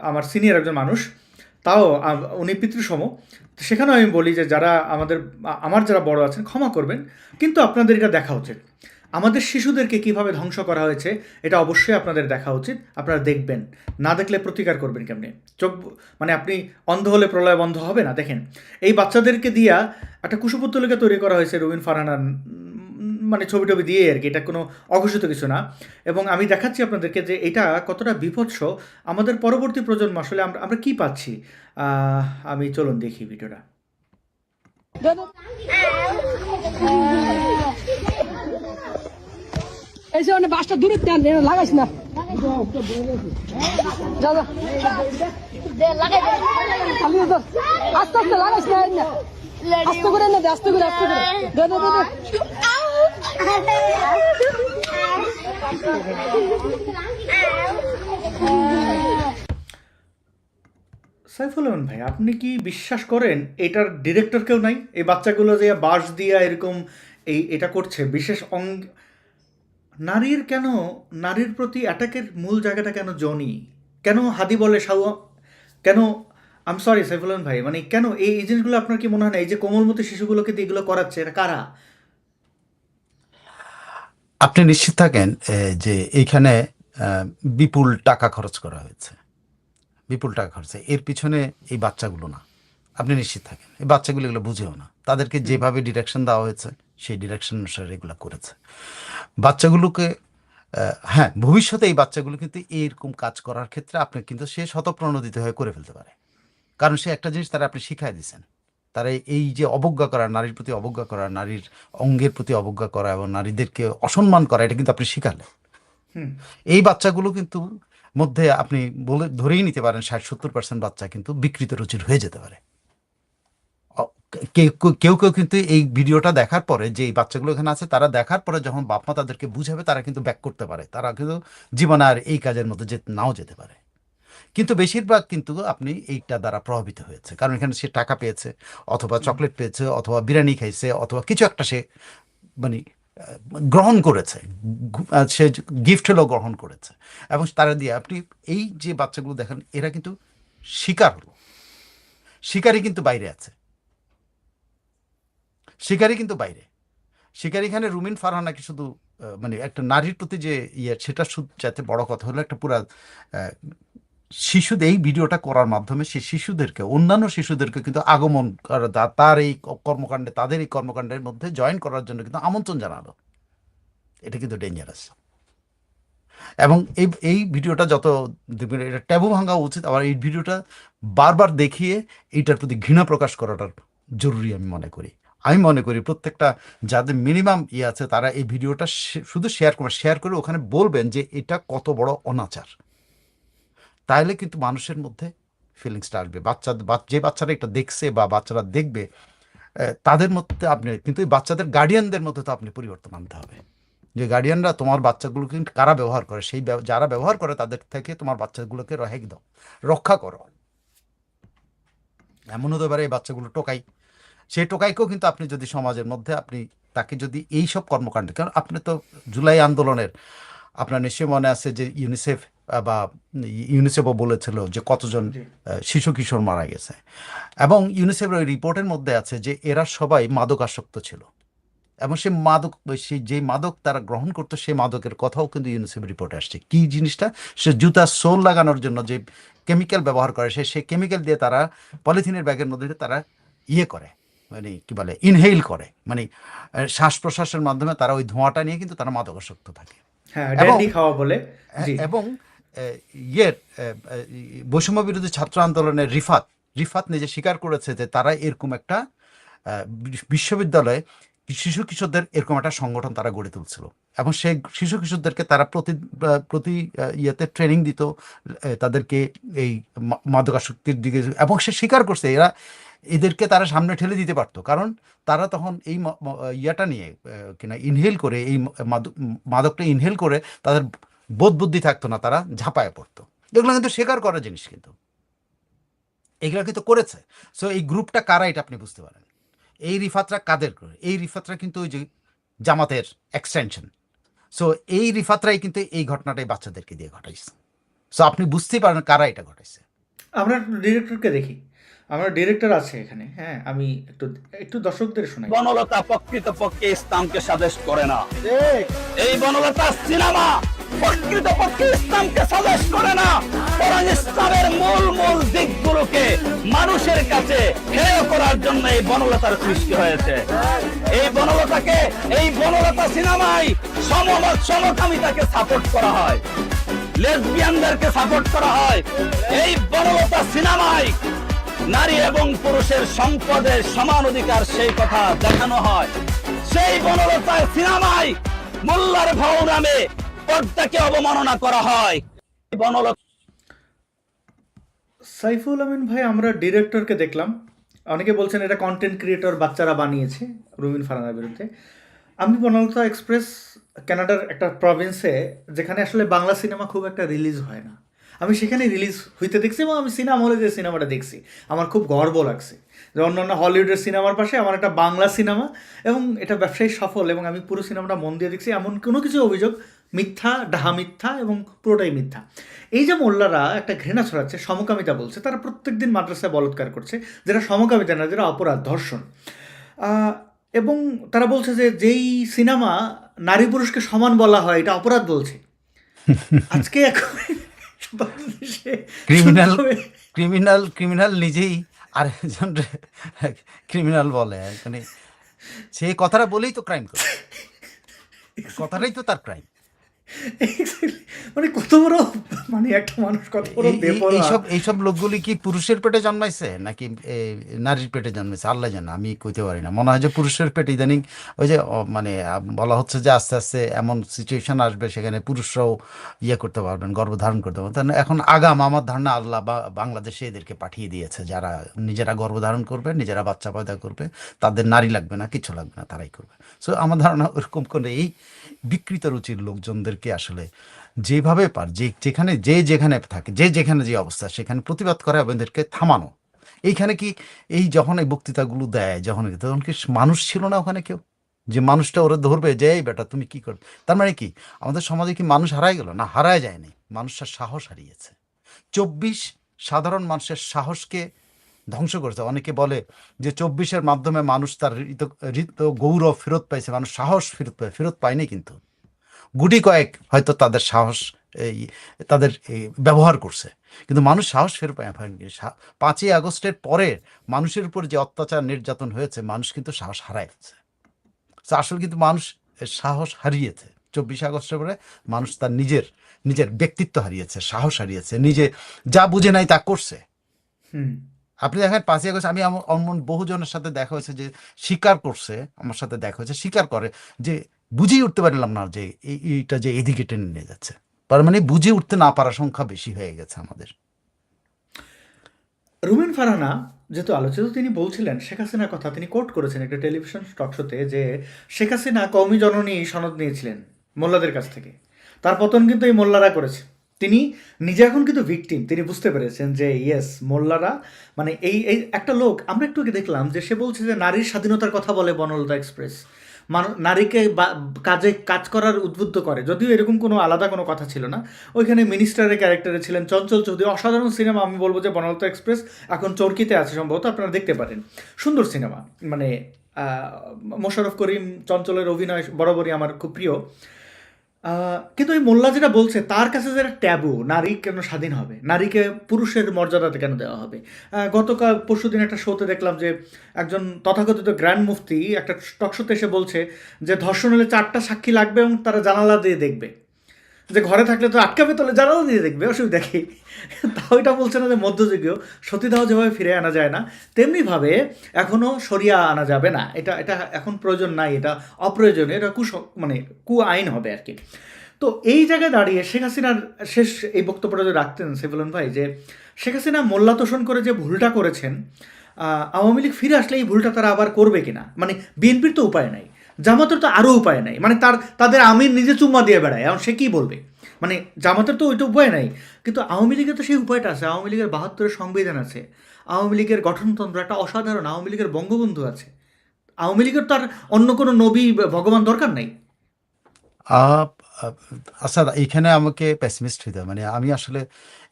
আমার সিনিয়র একজন মানুষ, তাও উনি পিতৃসম। তো সেখানেও আমি বলি যে যারা আমার যারা বড় আছেন ক্ষমা করবেন, কিন্তু আপনাদের এটা দেখা উচিত। আমাদের শিশুদেরকে কিভাবে ধ্বংস করা হয়েছে এটা অবশ্যই আপনাদের দেখা উচিত। আপনারা দেখবেন, না দেখলে প্রতিকার করবেন কেমনে? মানে আপনি অন্ধ হলে প্রলয় বন্ধ হবে না। দেখেন, এই বাচ্চাদেরকে দিয়া একটা কুশপুত্তলিকা তৈরি করা হয়েছে রুবিন ফারহানার মানে ছবি টবি দিয়ে আর কি। এটা কোনো অঘোষিত কিছু না। এবং আমি দেখাচ্ছি আপনাদেরকে যে এটা কতটা বিভৎস। আমাদের পরবর্তী প্রজন্ম আসলে আমরা আমরা কি পাচ্ছি। আমি চলুন দেখি ভিডিওটা। এই যে অনেক বাসটা দূরে দেন, লাগাইস না। যা যা খালি তো আস্তে আস্তে লাগাইস না, আস্তে করে না, আস্তে করে আস্তে করে দে দে দে সাইফুল রহমান ভাই, আপনি কি বিশ্বাস করেন এটার ডিরেক্টর কেউ নাই? এই বাচ্চাগুলো যে বাঁশ দিয়া এরকম এটা করছে, বিশেষ নারীর প্রতি অ্যাটাকের মূল জায়গাটা কেন জনি? কেন হাদি বলে কেন? আম সরি সাইফুল রহমান ভাই, মানে কেন এই জিনিসগুলো আপনার কি মনে হয় না এই যে কোমলমতি শিশুগুলোকে দিয়ে এগুলো করাচ্ছে, এটা কারা? আপনি নিশ্চিত থাকেন যে এইখানে বিপুল টাকা খরচ করা হয়েছে, বিপুল টাকা খরচ। এর পিছনে এই বাচ্চাগুলো না, আপনি নিশ্চিত থাকেন এই বাচ্চাগুলো এগুলো বুঝেও না। তাদেরকে যেভাবে ডিরেকশন দেওয়া হয়েছে সেই ডিরেকশন অনুসারে এগুলো করেছে বাচ্চাগুলোকে। হ্যাঁ, ভবিষ্যতে এই বাচ্চাগুলো কিন্তু এইরকম কাজ করার ক্ষেত্রে আপনি কিন্তু সে শতপ্রণোদিত হয়ে করে ফেলতে পারে। কারণ সে একটা জিনিস তারা আপনি শিখাই দিচ্ছেন, তারা এই যে অবজ্ঞা করা, নারীর প্রতি অবজ্ঞা করা, নারীর অঙ্গের প্রতি অবজ্ঞা করা এবং নারীদেরকে অসম্মান করা, এটা কিন্তু আপনি শিখালেন। এই বাচ্চাগুলো কিন্তু মধ্যে আপনি বলে ধরেই নিতে পারেন 60-70% বাচ্চা কিন্তু বিকৃত রুচির হয়ে যেতে পারে। কেউ কেউ কেউ কিন্তু এই ভিডিওটা দেখার পরে, যে এই বাচ্চাগুলো এখানে আছে, তারা দেখার পরে যখন বাপ মা তাদেরকে বুঝাবে, তারা কিন্তু ব্যাক করতে পারে, তারা কিন্তু জীবনে আর এই কাজের মধ্যে নাও যেতে পারে। কিন্তু বেশিরভাগ কিন্তু আপনি এইটা দ্বারা প্রভাবিত হয়েছে, কারণ এখানে সে টাকা পেয়েছে, অথবা চকলেট পেয়েছে, অথবা বিরিয়ানি খাইছে, অথবা কিছু একটা সে মানে গ্রহণ করেছে, সে গিফট হলেও গ্রহণ করেছে। এবং তারা দিয়ে আপনি এই যে বাচ্চাগুলো দেখেন, এরা কিন্তু শিকার হলো, শিকারই কিন্তু বাইরে আছে, শিকারই কিন্তু বাইরে। শিকার এখানে রুমিন ফারহানাকে শুধু মানে একটা নারীর প্রতি যে সেটা যাতে বড় কথা হলো, একটা পুরা শিশুদের এই ভিডিওটা করার মাধ্যমে সে শিশুদেরকে, অন্যান্য শিশুদেরকে কিন্তু আগমন করা, তার এই কর্মকাণ্ডে, তাদের এই কর্মকাণ্ডের মধ্যে জয়েন করার জন্য কিন্তু আমন্ত্রণ জানালো। এটা কিন্তু ডেঞ্জারাস। এবং এই ভিডিওটা যত দেখবেন, এটা ট্যাবু ভাঙা উচিত। আবার এই ভিডিওটা বারবার দেখিয়ে এইটার প্রতি ঘৃণা প্রকাশ করাটা জরুরি আমি মনে করি। আমি মনে করি প্রত্যেকটা যাদের মিনিমাম আছে, তারা এই ভিডিওটা শুধু শেয়ার করে ওখানে বলবেন যে এটা কত বড় অনাচার। তাহলে কিন্তু মানুষের মধ্যে ফিলিংসটা আসবে। যে বাচ্চারা এটা দেখছে বা বাচ্চারা দেখবে, তাদের মধ্যে আপনি কিন্তু এই বাচ্চাদের গার্ডিয়ানদের মধ্যে তো আপনি পরিবর্তন আনতে হবে। যে গার্ডিয়ানরা তোমার বাচ্চাগুলোকে কারা ব্যবহার করে, সেই যারা ব্যবহার করে তাদের থেকে তোমার বাচ্চাগুলোকে রেহাই দাও, রক্ষা করো। এমন হতে পারে এই বাচ্চাগুলো টোকাই, সেই টোকাইকেও কিন্তু আপনি যদি সমাজের মধ্যে আপনি তাকে যদি এইসব কর্মকাণ্ডে, কারণ আপনি তো জুলাই আন্দোলনের, আপনার নিশ্চয়ই মনে আছে যে ইউনিসেফও বলেছিল যে কতজন শিশু কিশোর মারা গেছে। এবং ইউনিসেফের ওই রিপোর্টের মধ্যে আছে যে এরা সবাই মাদকাসক্ত ছিল, এবং যে মাদক তারা গ্রহণ করতো, সেই মাদকের কথাও কিন্তু ইউনিসেফ রিপোর্টে আসছে। কি জিনিসটা? সে জুতা সোল লাগানোর জন্য যে কেমিক্যাল ব্যবহার করে, সেই কেমিক্যাল দিয়ে তারা পলিথিনের ব্যাগের মধ্যে তারা করে, মানে কি বলে, ইনহেইল করে, মানে শ্বাস প্রশ্বাসের মাধ্যমে তারা ওই ধোঁয়াটা নিয়ে কিন্তু তারা মাদকাসক্ত থাকে। এবং বৈষম্য বিরোধী ছাত্র আন্দোলনের রিফাত নিজে স্বীকার করেছে যে তারা এরকম একটা বিশ্ববিদ্যালয়ে শিশু কিশোরদের এরকম একটা সংগঠন তারা গড়ে তুলছিল, এবং সেই শিশু কিশোরদেরকে তারা প্রতি ইয়েতে ট্রেনিং দিত, তাদেরকে এই মাদকাসক্তির দিকে। এবং সে স্বীকার করছে এদেরকে তারা সামনে ঠেলে দিতে পারতো, কারণ তারা তখন এই ইয়াটা নিয়ে কিনা ইনহেল করে, এই মাদকটা ইনহেল করে তাদের বোধ বুদ্ধি থাকতো না, তারা ঝাঁপায় পড়তো। এগুলো কিন্তু স্বীকার করার জিনিস, কিন্তু এগুলো কিন্তু করেছে। সো এই গ্রুপটা কারা এটা আপনি বুঝতে পারেন। এই রিফাতরা কাদের করে? এই রিফাতরা কিন্তু ওই যে জামাতের এক্সটেনশন। সো এই রিফাতরাই কিন্তু এই ঘটনাটাই বাচ্চাদেরকে দিয়ে ঘটাইছে। সো আপনি বুঝতেই পারেন কারা এটা ঘটাইছে। আমরা ডিরেক্টরকে দেখি, আমরা ডিরেক্টর আছে এখানে, হ্যাঁ আমি একটু একটু দর্শকদের শোনাই। বনলতা প্রকৃতপক্ষে ইসলামকে সাজেস্ট করে না। এই বনলতা সিনেমা প্রকৃতপক্ষে ইসলামকে সাজেস্ট করে না, বরং ইসলামের মূল মূল দিকগুলোকে মানুষের কাছে হেয় করার জন্য এই বনলতার সৃষ্টি হয়েছে। এই বনলতা সিনেমায় সমমত সমকামিতাকে সাপোর্ট করা হয়, লেসবিয়ানদেরকে সাপোর্ট করা হয়। এই বনলতা সিনেমায় নারী এবং পুরুষের সম্পদের সমান অধিকার সেই কথা দেখানো হয়। সেই বনলতা সিনেমায় মোল্লার ভাও নামে পর্দাকে অবমাননা করা হয়। বনলতা সাইফুল আমিন ভাই, আমরা ডিরেক্টরকে দেখলাম, অনেকে বলছেন এটা কন্টেন্ট ক্রিয়েটর বাচ্চারা বানিয়েছে রুমিন ফারহানার বিরুদ্ধে। আমি বনলতা এক্সপ্রেস কানাডার একটা প্রভিন্সে, যেখানে আসলে বাংলা সিনেমা খুব একটা রিলিজ হয় না, আমি সেখানে রিলিজ হইতে দেখছি এবং আমি সিনেমা হলে যে সিনেমাটা দেখছি আমার খুব গর্ব লাগছে যে অন্যান্য হলিউডের সিনেমার পাশে আমার একটা বাংলা সিনেমা, এবং এটা ব্যবসায়ী সফল, এবং আমি পুরো সিনেমাটা মন দিয়ে দেখছি, এমন কোনো কিছু অভিযোগ মিথ্যা, ডাহা মিথ্যা এবং পুরোটাই মিথ্যা। এই যে মোল্লারা একটা ঘৃণা ছড়াচ্ছে, সমকামিতা বলছে, তারা প্রত্যেকদিন মাদ্রাসায় বলৎকার করছে, যেটা সমকামিতা না, যেটা অপরাধ, ধর্ষণ। এবং তারা বলছে যে যেই সিনেমা নারী পুরুষকে সমান বলা হয় এটা অপরাধ বলছে। আজকে এখন বাংলাদেশে ক্রিমিনাল শুনতে ক্রিমিনাল ক্রিমিনাল নিজেই আরেকজন ক্রিমিনাল বলে, মানে সে কথাটা বলেই তো ক্রাইম করে, কথাটাই তো তার ক্রাইম। Exactly. মানে কত বড়, মানে একটা মানুষ কত বড় বেপরোয়া। এইসব লোকগুলি কি পুরুষের পেটে জন্মাইছে নাকি নারীর পেটে জন্মাইছে আল্লাহ জানে, আমি কইতে পারি না। মনে হয় যে পুরুষের পেটে ইদানিং ওই যে মানে বলা হচ্ছে যে আস্তে আস্তে এমন সিচুয়েশন আসবে সেখানে পুরুষরাও ইয়ে করতে পারবেন, গর্ভধারণ করতে পারবেন। তাহলে এখন আগাম আমার ধারণা আল্লাহ বা বাংলাদেশে এদেরকে পাঠিয়ে দিয়েছে, যারা নিজেরা গর্ভধারণ করবে, নিজেরা বাচ্চা পয়দা করবে, তাদের নারী লাগবে না, কিছু লাগবে না, তারাই করবে। সো আমার ধারণা ওরকম করে এই বিকৃত রুচির লোকজনদেরকে আসলে যেভাবে যেখানে যেখানে থাকে, যেখানে যে অবস্থা সেখানে প্রতিবাদ করা এবং এদেরকে থামানো। এইখানে কি এই যখন এই বক্তৃতাগুলো দেয়, তখন কি মানুষ ছিল না ওখানে কেউ, যে মানুষটা ওরা ধরবে যে এই বেটা তুমি কি করবে? তার মানে কি আমাদের সমাজে কি মানুষ হারায় গেল? না, হারায় যায়নি, মানুষের সাহস হারিয়েছে। 24 সাধারণ মানুষের সাহসকে ধ্বংস করেছে। অনেকে বলে যে 24-এর মাধ্যমে মানুষ তার ঋত গৌরব ফেরত পাইছে, মানুষ সাহস ফেরত পায়নি, কিন্তু গুটি কয়েক হয়তো তাদের সাহস তাদের ব্যবহার করছে, কিন্তু মানুষ সাহস ফেরত পায়নি। 5ই আগস্টের পরে মানুষের উপর যে অত্যাচার নির্যাতন হয়েছে, মানুষ কিন্তু সাহস হারাইছে। আসলে কিন্তু মানুষ সাহস হারিয়েছে 24 আগস্টের পরে। মানুষ তার নিজের ব্যক্তিত্ব হারিয়েছে, সাহস হারিয়েছে, নিজে যা বুঝে নাই তা করছে। আপনি দেখেন 5ই আগস্ট আমি এমন বহুজনের সাথে দেখা হয়েছে যে স্বীকার করছে, আমার সাথে দেখা হয়েছে, স্বীকার করে যে বুঝেই উঠতে পারলাম না যে এইটা যে এদিকে টেনে নিয়ে যাচ্ছে। তার মানে বুঝে উঠতে না পারার সংখ্যা বেশি হয়ে গেছে আমাদের। রুমিন ফারহানা যেহেতু আলোচিত, তিনি বলছিলেন শেখ হাসিনার কথা, তিনি কোট করেছেন একটা টেলিভিশন টক শোতে যে শেখ হাসিনা কওমি জননী সনদ নিয়েছিলেন মোল্লাদের কাছ থেকে, তার পতন কিন্তু এই মোল্লারা করেছে। তিনি নিজে এখন কিন্তু ভিকটিম, তিনি বুঝতে পেরেছেন যে ইয়েস মোল্লারা, মানে এই এই একটা লোক, আমরা একটু আগে দেখলাম যে সে বলছে যে নারীর স্বাধীনতার কথা বলে বনলতা এক্সপ্রেস, নারীকে কাজ করার উদ্বুদ্ধ করে, যদিও এরকম কোনো আলাদা কোনো কথা ছিল না। ওইখানে মিনিস্টারের ক্যারেক্টারে ছিলেন চঞ্চল চৌধুরী, অসাধারণ সিনেমা। আমি বলবো যে বনলতা এক্সপ্রেস এখন চরকিতে আছে সম্ভবত, আপনারা দেখতে পারেন, সুন্দর সিনেমা। মানে মোশাররফ করিম, চঞ্চলের অভিনয় বরাবরই আমার খুব প্রিয়। কিন্তু এই মোল্লা যেটা বলছে, তার কাছে যেটা ট্যাবু, নারী কেন স্বাধীন হবে, নারীকে পুরুষের মর্যাদাতে কেন দেওয়া হবে। গতকাল পরশুদিন একটা শোতে দেখলাম যে একজন তথাকথিত গ্র্যান্ড মুফতি একটা টক শোতে এসে বলছে যে ধর্ষণ হলে 4টা সাক্ষী লাগবে এবং তারা জানালা দিয়ে দেখবে, যে ঘরে থাকলে তো আটকাবে, তাহলে জানালা দিয়ে দেখবে, অসুবিধা কি। তাও এটা বলছে না যে মধ্যযুগীয় সতীদাহ যেভাবে ফিরে আনা যায় না, তেমনিভাবে এখনও সরিয়া আনা যাবে না। এটা এখন প্রয়োজন নাই, এটা অপ্রয়োজনীয়, এটা মানে আইন হবে আর কি। তো এই জায়গায় দাঁড়িয়ে শেখ হাসিনার শেষ এই বক্তব্যটা যে রাখতেন সেফুলন ভাই, যে শেখ হাসিনা মোল্লা তোষণ করে যে ভুলটা করেছেন, আওয়ামী লীগ ফিরে আসলে এই ভুলটা তারা আবার করবে কিনা, মানে বিএনপির তো উপায় নাই, জামাতের তো আরও উপায় নাই, মানে তাদের আমির নিজে চুম্মা দিয়ে বেড়ায়, এখন সে কী বলবে, মানে জামাতের তো ওইটা উপায় নাই, কিন্তু আওয়ামী লীগের তো সেই উপায়টা আছে। আওয়ামী লীগের 72-এর সংবিধান আছে, আওয়ামী লীগের গঠনতন্ত্র একটা অসাধারণ, আওয়ামী লীগের বঙ্গবন্ধু আছে, আওয়ামী লীগের তো আর অন্য কোনো নবী ভগবান দরকার নাই। আ আচ্ছা, এইখানে আমাকে পেসিমিস্ট হইতে হবে। মানে আমি আসলে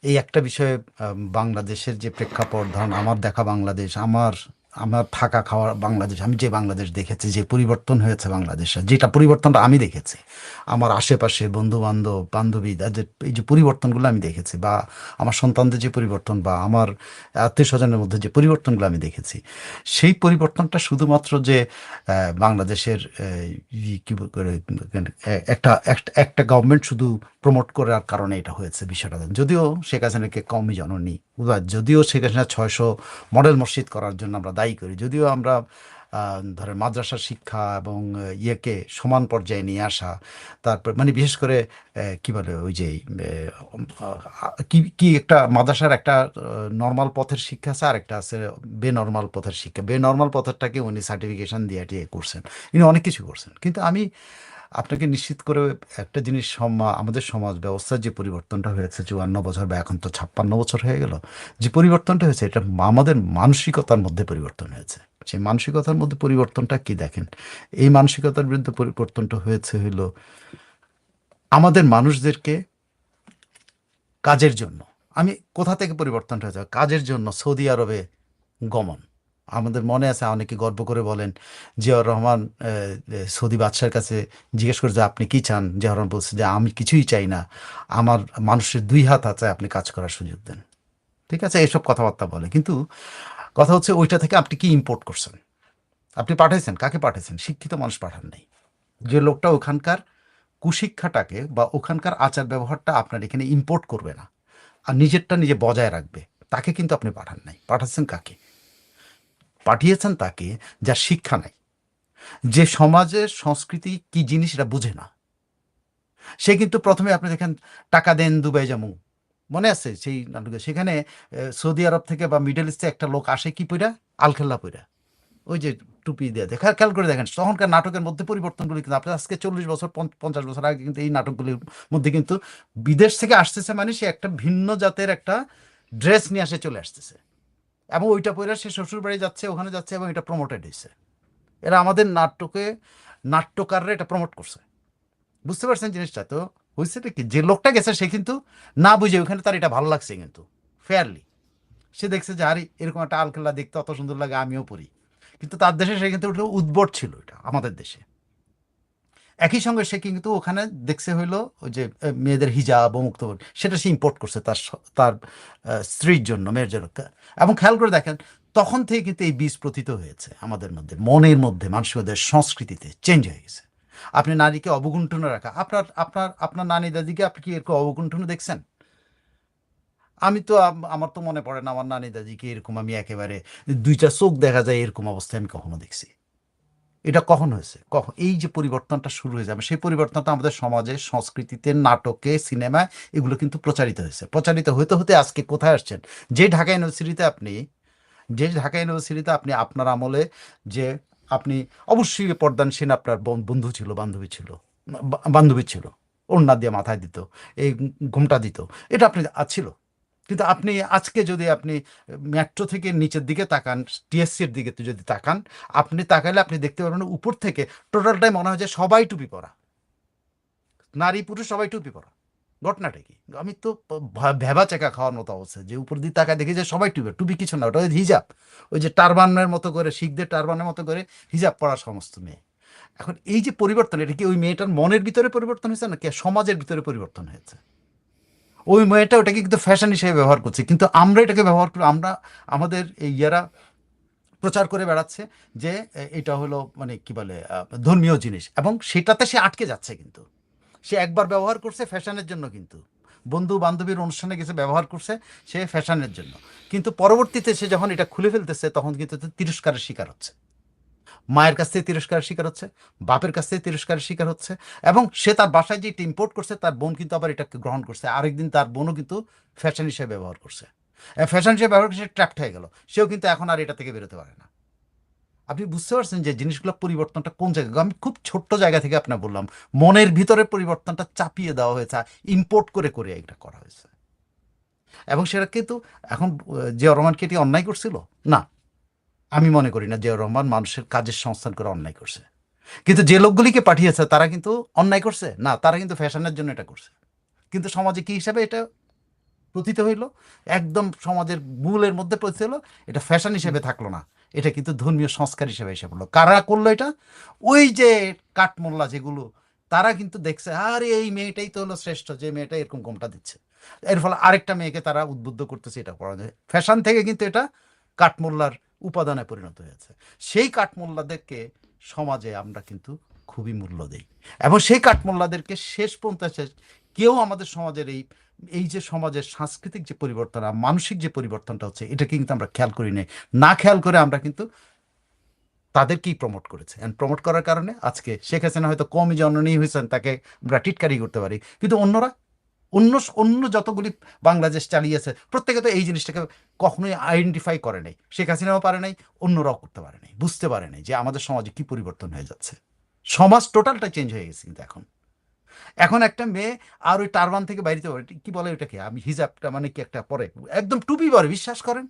এই একটা বিষয়ে বাংলাদেশের যে প্রেক্ষাপট, ধরেন আমার দেখা বাংলাদেশ, আমার থাকা খাওয়া বাংলাদেশ, আমি যে বাংলাদেশ দেখেছি, যে পরিবর্তন হয়েছে বাংলাদেশে, যেটা পরিবর্তনটা আমি দেখেছি। আমার আশেপাশে বন্ধু-বান্ধব, বান্ধবী তাদের এই যে পরিবর্তনগুলো আমি দেখেছি, বা আমার সন্তানদের যে পরিবর্তন, বা আমার আত্মীয়স্বজনের মধ্যে যে পরিবর্তনগুলো আমি দেখেছি, সেই পরিবর্তনটা শুধুমাত্র যে বাংলাদেশের কি করে একটা গভর্নমেন্ট শুধু প্রমোট করার কারণে এটা হয়েছে বিষয়টা। যদিও শেখ হাসিনাকে কমই জননী, বা যদিও শেখ হাসিনা 600 মডেল মসজিদ করার জন্য আমরা দায়ী করি, যদিও আমরা ধরেন মাদ্রাসার শিক্ষা এবং ইয়েকে সমান পর্যায়ে নিয়ে আসা, তারপর মানে বিশেষ করে কি বলে ওই যে কি কি একটা মাদ্রাসার একটা নর্মাল পথের শিক্ষা আছে, আর একটা আছে বেনর্মাল পথের শিক্ষা। বেনর্মাল পথেরটাকে উনি সার্টিফিকেশন দিয়ে টিয়ে করছেন, ইনি অনেক কিছু করছেন। কিন্তু আমি আপনাকে নিশ্চিত করে একটা জিনিস, আমাদের সমাজ ব্যবস্থার যে পরিবর্তনটা হয়েছে 54 বছর, বা এখন তো 56 বছর হয়ে গেল, যে পরিবর্তনটা হয়েছে এটা আমাদের মানসিকতার মধ্যে পরিবর্তন হয়েছে। সেই মানসিকতার মধ্যে পরিবর্তনটা কি দেখেন, এই মানসিকতার বিরুদ্ধে পরিবর্তনটা হয়েছে হলো আমাদের মানুষদেরকে কাজের জন্য, আমি কোথা থেকে পরিবর্তনটা হয়েছে, কাজের জন্য সৌদি আরবে গমন। আমাদের মনে আছে, অনেকে গর্ব করে বলেন, জিয়াউর রহমান সৌদি বাদশার কাছে জিজ্ঞেস করে যে আপনি কি চান, জিয়াউর রহমান বলছে যে আমি কিছুই চাই না, আমার মানুষের 2 হাত আছে, আপনি কাজ করার সুযোগ দেন। ঠিক আছে, এইসব কথাবার্তা বলে। কিন্তু কথা হচ্ছে ওইটা থেকে আপনি কি ইম্পোর্ট করছেন, আপনি পাঠাইছেন, কাকে পাঠাইছেন? শিক্ষিত মানুষ পাঠান নাই। যে লোকটা ওখানকার কুশিক্ষাটাকে বা ওখানকার আচার ব্যবহারটা আপনার এখানে ইম্পোর্ট করবে না, আর নিজেরটা নিজে বজায় রাখবে, তাকে কিন্তু আপনি পাঠান নাই। পাঠাচ্ছেন কাকে? পাঠিয়েছেন তাকে যার শিক্ষা নাই, যে সমাজের সংস্কৃতি কি জিনিস এটা বুঝে না। সে কিন্তু প্রথমে আপনি দেখেন টাকা দেন দুবাই যামু, মনে আছে সেই নাটকে? সেখানে সৌদি আরব থেকে বা মিডল ইস্টে একটা লোক আসে কি পইরা, আলখেল্লা পইরা, ওই যে টুপি দিয়ে। খেয়াল করে দেখেন তখনকার নাটকের মধ্যে পরিবর্তনগুলি কিন্তু আপনি আজকে 40 বছর 50 বছর আগে কিন্তু এই নাটকগুলির মধ্যে কিন্তু বিদেশ থেকে আসতেছে মানে সে একটা ভিন্ন জাতের একটা ড্রেস নিয়ে আসে চলে আসতেছে, এবং ওইটা পরে সে শ্বশুর বাড়ি যাচ্ছে, ওখানে যাচ্ছে, এবং এটা প্রমোটেড হয়েছে। এরা আমাদের নাট্যকাররা এটা প্রমোট করছে। বুঝতে পারছেন জিনিসটা? তো হয়েছেটা কি, যে লোকটা গেছে সে কিন্তু না বুঝে ওখানে তার এটা ভালো লাগছে, কিন্তু ফেয়ারলি সে দেখছে যে আরে এরকম একটা আলখেল্লা দেখতে অত সুন্দর লাগে, আমিও পড়ি। কিন্তু তার দেশে সে কিন্তু উদ্ভট ছিল, এটা আমাদের দেশে। একই সঙ্গে সে কিন্তু ওখানে দেখছে হইলো ওই যে মেয়েদের হিজাব ও মুক্ত, সেটা সে ইম্পোর্ট করছে তার স্ত্রীর জন্য, মেয়ের জন্য। এবং খেয়াল করে দেখেন তখন থেকে কিন্তু এই বীজ প্রথিত হয়েছে আমাদের মধ্যে, মনের মধ্যে, মানুষদের সংস্কৃতিতে চেঞ্জ হয়ে গেছে। আপনি নারীকে অবগুণ্ঠনে রাখা, আপনার নানি দাদিকে আপনি কি এরকম অবগুণ্ঠনে দেখছেন? আমি তো আমার তো মনে পড়ে না আমার নানি দাদিকে এরকম আমি একেবারে 2টা চোখ দেখা যায় এরকম অবস্থায় আমি কখনো দেখছি। এটা কখন হয়েছে? কখন এই যে পরিবর্তনটা শুরু হয়ে যাবে, সেই পরিবর্তনটা আমাদের সমাজে, সংস্কৃতিতে, নাটকে, সিনেমায় এগুলো কিন্তু প্রচারিত হয়েছে। প্রচারিত হতে হতে আজকে কোথায় আসছেন? যে ঢাকা ইউনিভার্সিটিতে আপনি আপনার আমলে যে আপনি অবশ্যই পর্দানসীন আপনার বন্ধু ছিল, বান্ধবী ছিল, ওড়না দিয়ে মাথায় দিত, এই ঘোমটা দিত, এটা আপনি ছিল। কিন্তু আপনি আজকে যদি আপনি মেট্রো থেকে নিচের দিকে তাকান, টিএসসির দিকে যদি তাকান, আপনি তাকালে আপনি দেখতে পারবেন উপর থেকে টোটালটাই মনে হয় যে সবাই টুপি পরা, নারী পুরুষ সবাই টুপি পরা। ঘটনাটা কি? আমি তো ভেবা চেকা খাওয়ার মতো অবস্থা, যে উপর দিকে তাকায় দেখি যে সবাই টুপি কিছু না, ওটা হিজাব, ওই যে টারবানের মতো করে, শিখদের টারবানের মতো করে হিজাব পরা সমস্ত মেয়ে। এখন এই যে পরিবর্তন, এটা কি ওই মেয়েটার মনের ভিতরে পরিবর্তন হয়েছে নাকি সমাজের ভিতরে পরিবর্তন হয়েছে? ওই মেয়েটা ওটাকে কিন্তু ফ্যাশন হিসেবে ব্যবহার করছে, কিন্তু আমরা এটাকে ব্যবহার করি, আমাদের এই ইয়ারা প্রচার করে বেড়াচ্ছে যে এটা হলো মানে কি বলে ধর্মীয় জিনিস, এবং সেটাতে সে আটকে যাচ্ছে। কিন্তু সে একবার ব্যবহার করছে ফ্যাশনের জন্য, কিন্তু বন্ধু বান্ধবীর অনুষ্ঠানে গেছে ব্যবহার করছে সে ফ্যাশনের জন্য, কিন্তু পরবর্তীতে সে যখন এটা খুলে ফেলতেছে তখন কিন্তু তিরস্কারের শিকার হচ্ছে। মায়ের কাছ থেকে তিরস্কারের শিকার হচ্ছে, বাপের কাছ থেকে তিরস্কারের শিকার হচ্ছে, এবং সে তার বাসায় যে ইম্পোর্ট করছে তার বোন কিন্তু আবার এটাকে গ্রহণ করছে, আরেকদিন তার বোনও কিন্তু ফ্যাশন হিসেবে ব্যবহার করছে। ফ্যাশন হিসেবে ব্যবহার করে সে ট্র্যাপড হয়ে গেল, সেও কিন্তু এখন আর এটা থেকে বেরোতে পারে না। আপনি বুঝতে পারছেন যে জিনিসগুলো পরিবর্তনটা কোন জায়গায়? আমি খুব ছোট্ট জায়গা থেকে আপনার বললাম, মনের ভিতরে পরিবর্তনটা চাপিয়ে দেওয়া হয়েছে, ইম্পোর্ট করে করে এটা করা হয়েছে। এবং সেটা কিন্তু এখন জিয়াউর রহমান কি এটি অন্যায় করছিল? না, আমি মনে করি না জিয়াউর রহমান মানুষের কাজের সংস্থান করে অন্যায় করছে। কিন্তু যে লোকগুলিকে পাঠিয়েছে তারা কিন্তু অন্যায় করছে না, তারা কিন্তু ফ্যাশনের জন্য এটা করছে। কিন্তু সমাজে কি হিসাবে এটা প্রতীত হইল, একদম সমাজের মূলের মধ্যে পৌঁছে হলো, এটা ফ্যাশন হিসেবে থাকলো না, এটা কিন্তু ধর্মীয় সংস্কার হিসেবে এসে পড়লো। কারা করলো এটা? ওই যে কাঠমোল্লা যেগুলো, তারা কিন্তু দেখছে আরে এই মেয়েটাই তো হলো শ্রেষ্ঠ, যে মেয়েটা এরকম কমটা দিচ্ছে, এর ফলে আরেকটা মেয়েকে তারা উদ্বুদ্ধ করতেছে এটা করা যায়। ফ্যাশন থেকে কিন্তু এটা কাঠমোল্লার উপাদানে পরিণত হয়েছে। সেই কাঠমোল্লাদেরকে সমাজে আমরা কিন্তু খুবই মূল্য দিই, এবং সেই কাঠমোল্লাদেরকে শেষ পর্যন্ত কেউ আমাদের সমাজের এই যে সমাজের সাংস্কৃতিক যে পরিবর্তন আর মানসিক যে পরিবর্তনটা হচ্ছে, এটাকে কিন্তু আমরা খেয়াল করি নাই। না খেয়াল করে আমরা কিন্তু তাদেরকেই প্রমোট করেছে, অ্যান্ড প্রমোট করার কারণে আজকে শেখ হাসিনা হয়তো কমই জননী হয়েছেন, তাকে আমরা টিটকারি করতে পারি, কিন্তু অন্যরা অন্য যতগুলি বাংলাদেশ চালিয়েছে প্রত্যেকে তো এই জিনিসটাকে কখনোই আইডেন্টিফাই করে নাই। শেখ হাসিনাও পারে নাই, অন্যরাও করতে পারে নাই, বুঝতে পারে নাই যে আমাদের সমাজে কি পরিবর্তন হয়ে যাচ্ছে। সমাজ টোটালটা চেঞ্জ হয়ে গেছে। কিন্তু এখন একটা মেয়ে আর ওই টারবান থেকে বাইরে পারে, কি বলে ওটাকে, আমি হিজাবটা মানে কি একটা পরে একদম টুপি পরে, বিশ্বাস করেন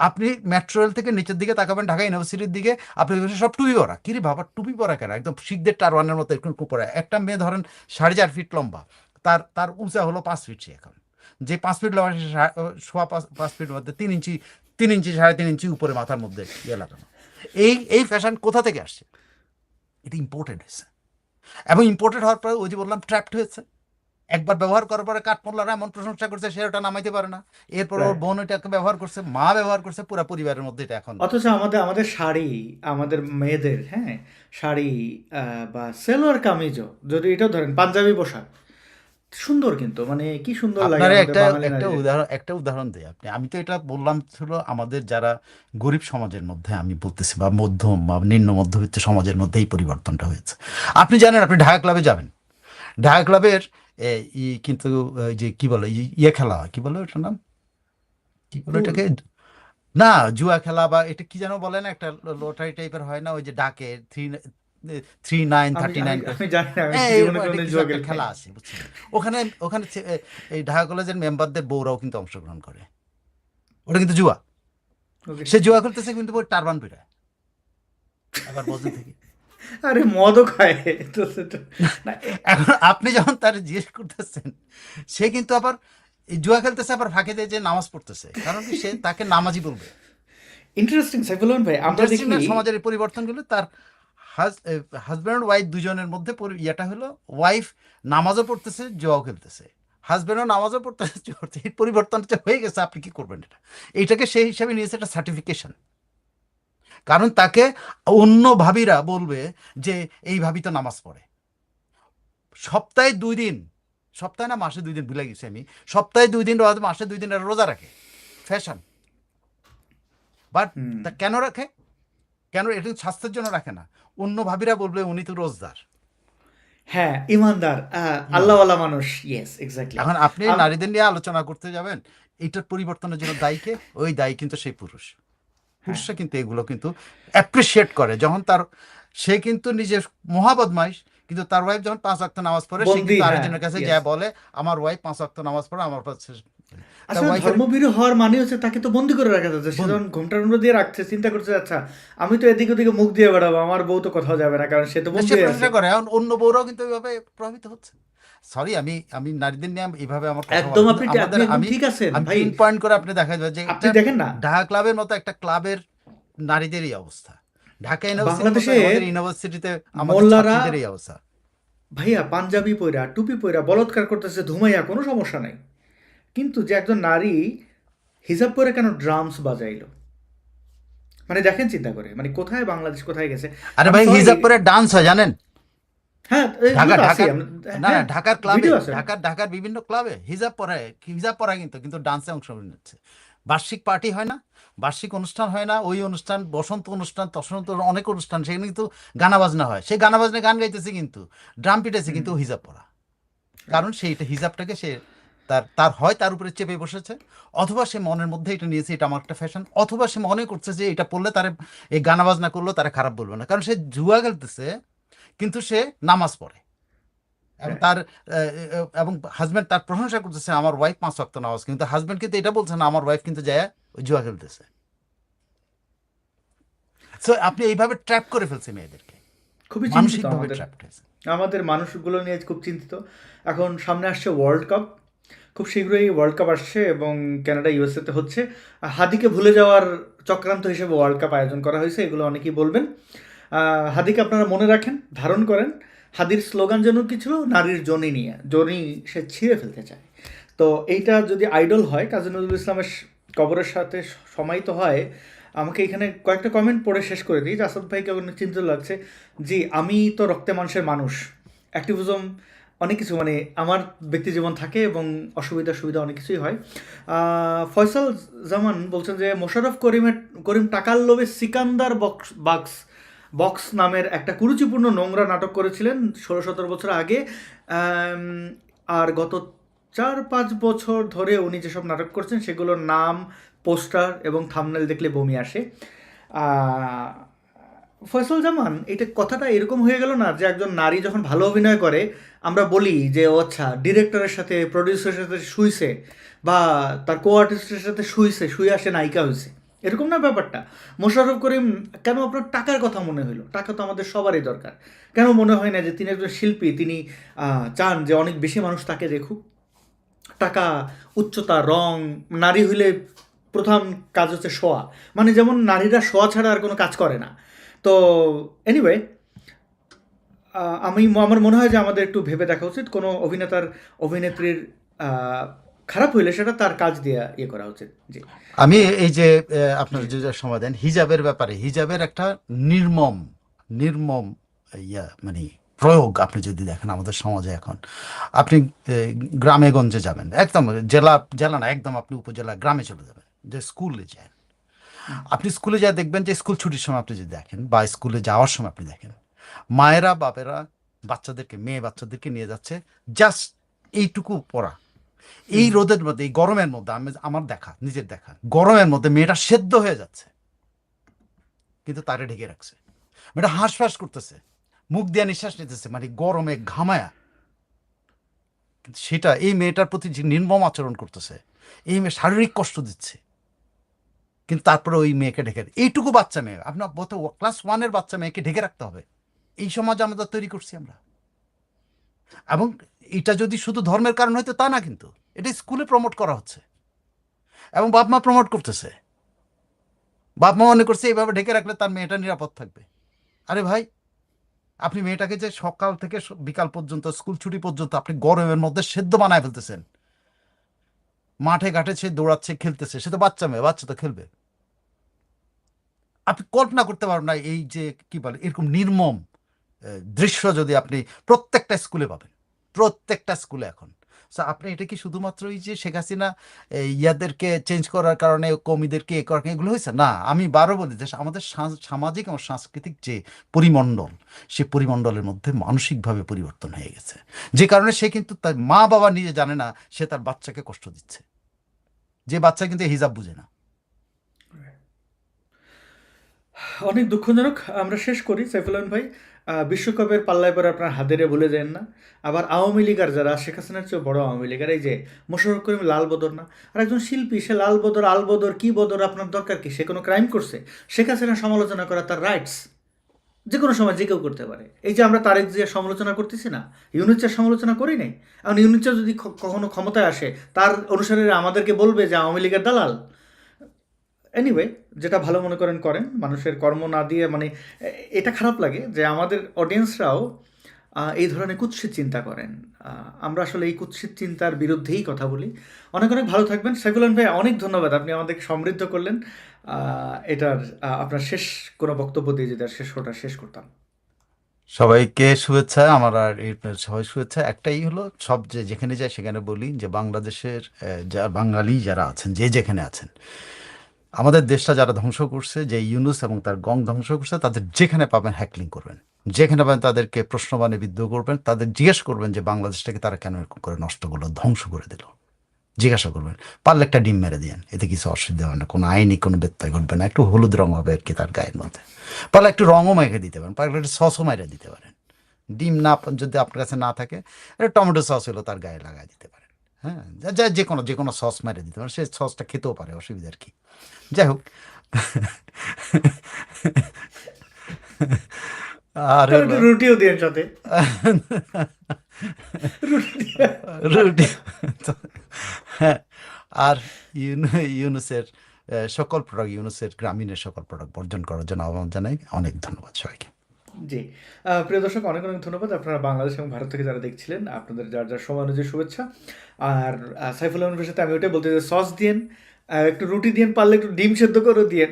আপনি মেট্রো রেল থেকে নিচের দিকে তাকাবেন ঢাকা ইউনিভার্সিটির দিকে, আপনি দেখবেন সব টুপি পরা। কিরে বাবা টুপি পরা কেন? একদম শিখদের টারবানের মতো এরকম পরা। একটা মেয়ে ধরেন 4.5 ফিট লম্বা, তার উঁচা হলো 5 ফিট। সে এখন যে 5 ফিট লম্বা, সোয়া 5 ফিট মধ্যে 3 ইঞ্চি 3.5 ইঞ্চি উপরে মাথার মধ্যে ইয়ে লাগানো। এই ফ্যাশন কোথা থেকে আসছে? এটা ইম্পোর্টেড হয়েছে, এবং ইম্পোর্টেড হওয়ার পরে ওই যে বললাম ট্র্যাপড হয়েছে। একবার ব্যবহার করার পরে কাঠমোল্লারা এমন প্রশংসা করছে, সে ওটা নামাইতে পারে না। এরপর ওর বোন ওইটাকে ব্যবহার করছে, মা ব্যবহার করছে, পুরো পরিবারের মধ্যে এটা এখন। অথচ আমাদের শাড়ি, আমাদের মেয়েদের, হ্যাঁ, শাড়ি বা সেলোয়ার কামিজও, যদি এটাও ধরেন পাঞ্জাবি পোশাক, সুন্দর, কিন্তু মানে কি সুন্দর লাগে আপনার আমাদের একটা বাঙালি একটা নারীদের। উদাহরণ দিই আপনি। আমি তো এটা বললাম ছিল আমাদের যারা গরিব সমাজের মধ্যে আমি বলতেছি, বা মধ্যম বা নিম্ন মধ্যবিত্ত সমাজের মধ্যে এই পরিবর্তনটা হয়েছে। আপনি জানেন, আপনি ঢাকা ক্লাবে যাবেন, ঢাকা ক্লাবের কিন্তু ওই যে কি বলে ইয়ে খেলা হয়, কি বলে ওটার নাম, কি বলে এটাকে, না জুয়া খেলা, বা এটা কি যেন বলে না, একটা লটারি টাইপের হয় না, ওই যে ডাকে 39 আমি 39 আমি আমি জানি না, আমি হ্যাঁ, জীবনে এরকম একটা কোনোদিন কিছু জুয়া একটা খেলি খেলা নাই। আছে বুঝছেন। ওখানে ওখানে এই ঢাকা কলেজের মেম্বারদের বউরাও কিন্তু অংশগ্রহণ করে। ওটা কিন্তু জুয়া। Okay. সে জুয়া খেলতেছে কিন্তু ওই টারবান পিটা আবার বসে থেকে। আরে মদও খায় তো সেটা না। এখন আপনি যখন তার জিজ্ঞেস করতেছেন, সে কিন্তু আবার এই জুয়া খেলতেছে, আবার ফাঁকে দিয়ে যে নামাজ পড়তেছে, কারণ কি সে তাকে নামাজি বলবে। ইন্টারেস্টিং সাইফুল রহমান ভাই, আমরা Interesting দেখি না সমাজের এই পরিবর্তনগুলো? তার হাজব্যান্ড ওয়াইফ দুজনের মধ্যে ইয়েটা হলো, ওয়াইফ নামাজও পড়তেছে, জুয়াও খেলতেছে, হাজব্যান্ডও নামাজও পড়তেছে, জুয়া করতেছে। এই পরিবর্তনটা হয়ে গেছে, আপনি কি করবেন? এইটাকে সেই হিসাবে নিয়েছে একটা সার্টিফিকেশন। কারণ তাকে অন্য ভাবিরা বলবে যে এই ভাবি তো নামাজ পড়ে। সপ্তাহে 2 দিন, সপ্তাহে না মাসে 2 দিন, ভুলে গেছি আমি, সপ্তাহে 2 দিন মাসে 2 দিন রোজা রাখে, ফ্যাশন। বাট তা কেন রাখে? কেন? এটা স্বাস্থ্যের জন্য রাখে না। অন্য ভাবিরা বলবে উনি তো রোজদার। হ্যাঁ, ইমানদার, আল্লাহওয়ালা মানুষ। Yes, exactly. এখন আপনি নারীদের নিয়ে আলোচনা করতে যাবেন, এইটার পরিবর্তনের জন্য দায়ীকে? ওই দায়ী কিন্তু সেই পুরুষ। পুরুষরা কিন্তু এগুলো কিন্তু অ্যাপ্রিসিয়েট করে, যখন সে কিন্তু নিজে মহাবদমাইশ, কিন্তু তার ওয়াইফ যখন 5 ওয়াক্ত নামাজ পড়ে, সে বন্দি, কিন্তু হ্যাঁ, আরেকজনের কাছে yes. যা বলে, আমার ওয়াইফ 5 ওয়াক্ত নামাজ পড়ে, আমার কাছে। আসলে ধর্মভীরু হওয়ার মানে হচ্ছে তাকে তো বন্দি করে রাখা যাচ্ছে। সে যখন ঘোমটা টুমটা দিয়ে রাখছে, চিন্তা করছে আচ্ছা আমি তো এদিকে ওদিকে মুখ দিয়ে বেড়াবো, আমার বউ তো কোথাও যাবে না, কারণ সে তো বন্দি সে হয়ে আছে। প্রশংসা করে। এখন অন্য বউরাও কিন্তু এইভাবে প্রভাবিত হচ্ছে। সরি, আমি নারীদের নিয়ে এইভাবে আমার কথা একদম, বলা, আপনি কিন্তু আপনি একদম আমি ঠিক আছেন আমি ভাই। পিন পয়েন্ট করে আপনি দেখা যাবে যে আপনি দেখেন না, ঢাকা ক্লাবের মতো একটা ক্লাবের নারীদেরই অবস্থা, ঢাকা বাংলাদেশে ইউনিভার্সিটিতে আমাদের মোল্লারা ছাত্রীদের এই অবস্থা। ভাইয়া পাঞ্জাবি পইরা টুপি পইরা বলৎকার করতেছে, ধুমাইয়া, কোনো সমস্যা নাই। কিন্তু যে একজন নারী হিজাব পরে কেন ড্রামস বাজাইলো, মানে দেখেন চিন্তা করে, মানে কোথায় বাংলাদেশ কোথায় গেছে। আরে আমি ভাই, sorry, হিজাব পরে ডান্স হয় জানেন? হ্যাঁ, ঢাকা এগুলো তো আছেই, ঢাকার না হ্যাঁ, ঢাকার ক্লাবে, ভিডিও আছে। ঢাকার বিভিন্ন ক্লাবে হিজাব পরা কিন্তু ডান্সে অংশগ্রহণ নিচ্ছে। বার্ষিক পার্টি হয় না, বার্ষিক অনুষ্ঠান হয় না, ওই অনুষ্ঠান, বসন্ত অনুষ্ঠান, তসন্ত অনেক অনুষ্ঠান, সেখানে কিন্তু গানা বাজনা হয়। সেই গানা বাজনা গান গাইতেছে, কিন্তু ড্রাম পিটেছে, কিন্তু হিজাব পরা। কারণ সেইটা হিজাবটাকে সে তার হয় তার উপরে চেপে বসেছে, অথবা সে মনের মধ্যে এটা নিয়েছে এটা আমার একটা ফ্যাশন, অথবা সে মনে করছে যে এটা পড়লে তারে, এই গানা বাজনা করলেও তারা খারাপ বলবে না, কারণ সে জুয়া খেলতেছে কিন্তু সে নামাজ পড়ে। এবং এবং হাজব্যান্ড তার প্রশংসা করতেছে, আমার ওয়াইফ 5 ওয়াক্ত নামাজ, কিন্তু হাজব্যান্ড কিন্তু এটা বলছে না, আমার ওয়াইফ কিন্তু যায় ওই জুয়া খেলতেছে। সো আপনি এইভাবে ট্র্যাপ করে ফেলছে মেয়েদেরকে। খুবই চিন্তিত মানসিকভাবে আমাদের ট্র্যাপড হয়েছে। আমাদের মানুষগুলো নিয়ে খুব চিন্তিত। এখন সামনে আসছে ওয়ার্ল্ড কাপ, খুব শীঘ্রই ওয়ার্ল্ড কাপ আসছে এবং কানাডা ইউএসএতে হচ্ছে। হাদিকে ভুলে যাওয়ার চক্রান্ত হিসেবে ওয়ার্ল্ড কাপ আয়োজন করা হয়েছে, এগুলো অনেকেই বলবেন। হাদিকে আপনারা মনে রাখেন, ধারণ করেন। হাদির স্লোগান যেন কি ছিল, নারীর জনি নিয়ে, জনি সে ছিঁড়ে ফেলতে চায়। তো এইটা যদি আইডল হয়, কাজী নজরুল ইসলামের কবরের সাথে সমাহিত হয়, আমাকে এখানে কয়েকটা কমেন্ট পড়ে শেষ করে দিই। আসাদ ভাইকে অনেক চিন্তিত লাগছে। জি, আমি তো রক্তে মানুষের মানুষ, অ্যাক্টিভিজম অনেক কিছু, মানে আমার ব্যক্তি জীবন থাকে এবং অসুবিধা সুবিধা অনেক কিছুই হয়। ফয়সাল জামান বলছেন যে মোশাররফ করিম টাকার লোভে সিকান্দার বক্স নামের একটা কুরুচিপূর্ণ নোংরা নাটক করেছিলেন 16-17 বছর আগে। আর গত 4-5 বছর ধরে উনি যেসব নাটক করছেন সেগুলোর নাম, পোস্টার এবং থাম্বনেল দেখলে বমি আসে। ফয়সাল জামান, এটা কথাটা এরকম হয়ে গেল না যে একজন নারী যখন ভালো অভিনয় করে আমরা বলি যে ও আচ্ছা ডিরেক্টরের সাথে, প্রডিউসারের সাথে শুইছে বা তার কো আর্টিস্টের সাথে শুয়ে আসে নায়িকা হয়েছে, এরকম না ব্যাপারটা। মোশাররফ করিম, কেন আপনার টাকার কথা মনে হইলো? টাকা তো আমাদের সবারই দরকার। কেন মনে হয় না যে তিনি একজন শিল্পী, তিনি চান যে অনেক বেশি মানুষ তাকে দেখুক? টাকা, উচ্চতা, রং, নারী হইলে প্রধান কাজ হচ্ছে শোয়া, মানে যেমন নারীরা শোয়া ছাড়া আর কোনো কাজ করে না। তো এনিওয়ে, আমার মনে হয় যে আমাদের একটু ভেবে দেখা উচিত। কোনো অভিনেত্রীর খারাপ হইলে সেটা তার কাজ দিয়ে ইয়ে করা উচিত। জি, আমি এই যে আপনার যে সময় দেন হিজাবের ব্যাপারে, হিজাবের একটা নির্মম নির্মম মানে প্রয়োগ আপনি যদি দেখেন আমাদের সমাজে এখন, আপনি গ্রামে গঞ্জে যাবেন, একদম জেলা না, একদম আপনি উপজেলা গ্রামে চলে যাবেন, যে স্কুলে যান, আপনি স্কুলে যা দেখবেন যে স্কুল ছুটির সময় আপনি যদি দেখেন বা স্কুলে যাওয়ার সময় আপনি দেখেন, মায়েরা বাপেরা মেয়ে বাচ্চাদেরকে নিয়ে যাচ্ছে জাস্ট এইটুকু পড়া। এই রোদের মধ্যে, এই গরমের মধ্যে, আমার দেখা, নিজের দেখা, গরমের মধ্যে মেয়েটা সেদ্ধ হয়ে যাচ্ছে, কিন্তু তারে ঢেকে রাখছে। মেয়েটা হাঁসফাঁস করতেছে, মুখ দিয়ে নিঃশ্বাস নিতেছে, মানে গরমে ঘামায়া। কিন্তু সেটা এই মেয়েটার প্রতি যে নির্মম আচরণ করতেছে, এই মেয়ে শারীরিক কষ্ট দিচ্ছে, কিন্তু তারপরে ওই মেয়েকে ঢেকে, এইটুকু বাচ্চা মেয়ে, আপনার ক্লাস 1-এর বাচ্চা মেয়েকে ঢেকে রাখতে হবে। এই সমাজ আমরা তৈরি করছি আমরা। এবং এটা যদি শুধু ধর্মের কারণ হয়তো তা না, কিন্তু এটা স্কুলে প্রমোট করা হচ্ছে এবং বাপ মা প্রমোট করতেছে। বাপ মা মনে করছে এইভাবে ঢেকে রাখলে তার মেয়েটা নিরাপদ থাকবে। আরে ভাই, আপনি মেয়েটাকে যে সকাল থেকে বিকাল পর্যন্ত, স্কুল ছুটি পর্যন্ত আপনি গরমের মধ্যে সেদ্ধ বানায় ফেলতেছেন, মাঠে ঘাটে সে দৌড়াচ্ছে, খেলতেছে, সে তো বাচ্চা মেয়ে, বাচ্চা তো খেলবে। আপনি কল্পনা করতে পারবেন না এই যে কি বলে এরকম নির্মম দৃশ্য যদি আপনি প্রত্যেকটা স্কুলে পাবেন, প্রত্যেকটা স্কুলে এখন। আপনি এটা কি শুধুমাত্র এই যে শেখ হাসিনা ইয়াদেরকে চেঞ্জ করার কারণে, কমিদেরকে এ করার এগুলো হয়েছে না? আমি বারও বলি যে আমাদের সামাজিক এবং সাংস্কৃতিক যে পরিমণ্ডল, সে পরিমণ্ডলের মধ্যে মানসিকভাবে পরিবর্তন হয়ে গেছে, যে কারণে সে কিন্তু তার মা বাবা নিজে জানে না সে তার বাচ্চাকে কষ্ট দিচ্ছে, যে বাচ্চা কিন্তু হিজাব বুঝে না। অনেক দুঃখজনক। আমরা শেষ করি। সাইফুল আলম ভাই, বিশ্বকাপের পাল্লায় পরে আপনার হাতেরে ভুলে যান না। আবার আওয়ামী লীগার যারা, শেখ হাসিনার চেয়ে বড় আওয়ামী লীগার, এই যে মোশাররফ করিম লাল বদর না, আর একজন শিল্পী, সে লাল বদর, আল বদর, কি বদর, আপনার দরকার কি? সে কোনো ক্রাইম করছে? শেখ হাসিনার সমালোচনা করা তার রাইটস, যে কোনো সময় যে কেউ করতে পারে। এই যে আমরা তারেক জিয়ার সমালোচনা করতেছি না, ইউনুসের সমালোচনা করি নাই। এখন ইউনুস যদি কখনো ক্ষমতায় আসে, তার অনুসারীরা আমাদেরকে বলবে যে আওয়ামী লীগের দালাল। এনিওয়ে, যেটা ভালো মনে করেন করেন, মানুষের কর্ম না দিয়ে, মানে এটা খারাপ লাগে যে আমাদের অডিয়েন্সরাও এই ধরনের কুৎসিত চিন্তা করেন। আমরা আসলে এই কুৎসিত চিন্তার বিরুদ্ধেই কথা বলি। অনেক অনেক ভালো থাকবেন। সাইফুল আলম ভাই, অনেক ধন্যবাদ, আপনি আমাদেরকে সমৃদ্ধ করলেন। এটার আপনার শেষ কোনো বক্তব্য দিয়ে যদি আর শেষ করতাম। সবাইকে শুভেচ্ছা। আমার আর সবাই শুভেচ্ছা একটাই হলো, সব যেখানে যায় সেখানে বলি যে বাংলাদেশের বাঙালি যারা আছেন, যে যেখানে আছেন, আমাদের দেশটা যারা ধ্বংস করছে, যে ইউনুস এবং তার গং ধ্বংস করছে, তাদের যেখানে পাবেন হ্যাকলিং করবেন, যেখানে পাবেন তাদেরকে প্রশ্নবাণে বিদ্ধ করবেন, তাদের জিজ্ঞেস করবেন যে বাংলাদেশটাকে তারা কেন এরকম করে নষ্ট করলো, ধ্বংস করে দিল, জিজ্ঞাসা করবেন। পারলে একটা ডিম মেরে দিয়েন, এতে কিছু অসুবিধা হবে না, কোনো আইনি কোনো ব্যত্যয় ঘটবে না। একটু হলুদ রং হবে আর কি তার গায়ের মধ্যে, পারলে একটু রঙও মেখে দিতে পারেন, পারলে একটু সসও মেরে দিতে পারেন। ডিম না যদি আপনার কাছে না থাকে, একটা টমেটো সস হলো তার গায়ে লাগাই দিতে পারেন। হ্যাঁ, যে কোনো সস মেরে দিতে পারেন, সে সসটা খেতেও পারে, অসুবিধার কি। যাই হোক, আর তাহলে একটু হলো রুটিও দিয়েন সাথে। রুটি দিয়ে রুটি হ্যাঁ, আর ইউনুসের সকল প্রোডাক্ট, ইউনুসের গ্রামীণের সকল প্রোডাক্ট বর্জন করার জন্য আহ্বান জানাই। অনেক ধন্যবাদ সবাইকে। জি। প্রিয় দর্শক, অনেক, অনেক ধন্যবাদ। আপনারা বাংলাদেশ এবং ভারত থেকে যারা দেখছিলেন, আপনাদের যার, যার সময় অনুযায়ী শুভেচ্ছা। আর সাইফুল আলমের সাথে আমি ওইটাই বলতে চাই, সস দিয়েন, একটু রুটি দিয়েন, পারলে একটু ডিম সেদ্ধ করেও দিয়েন।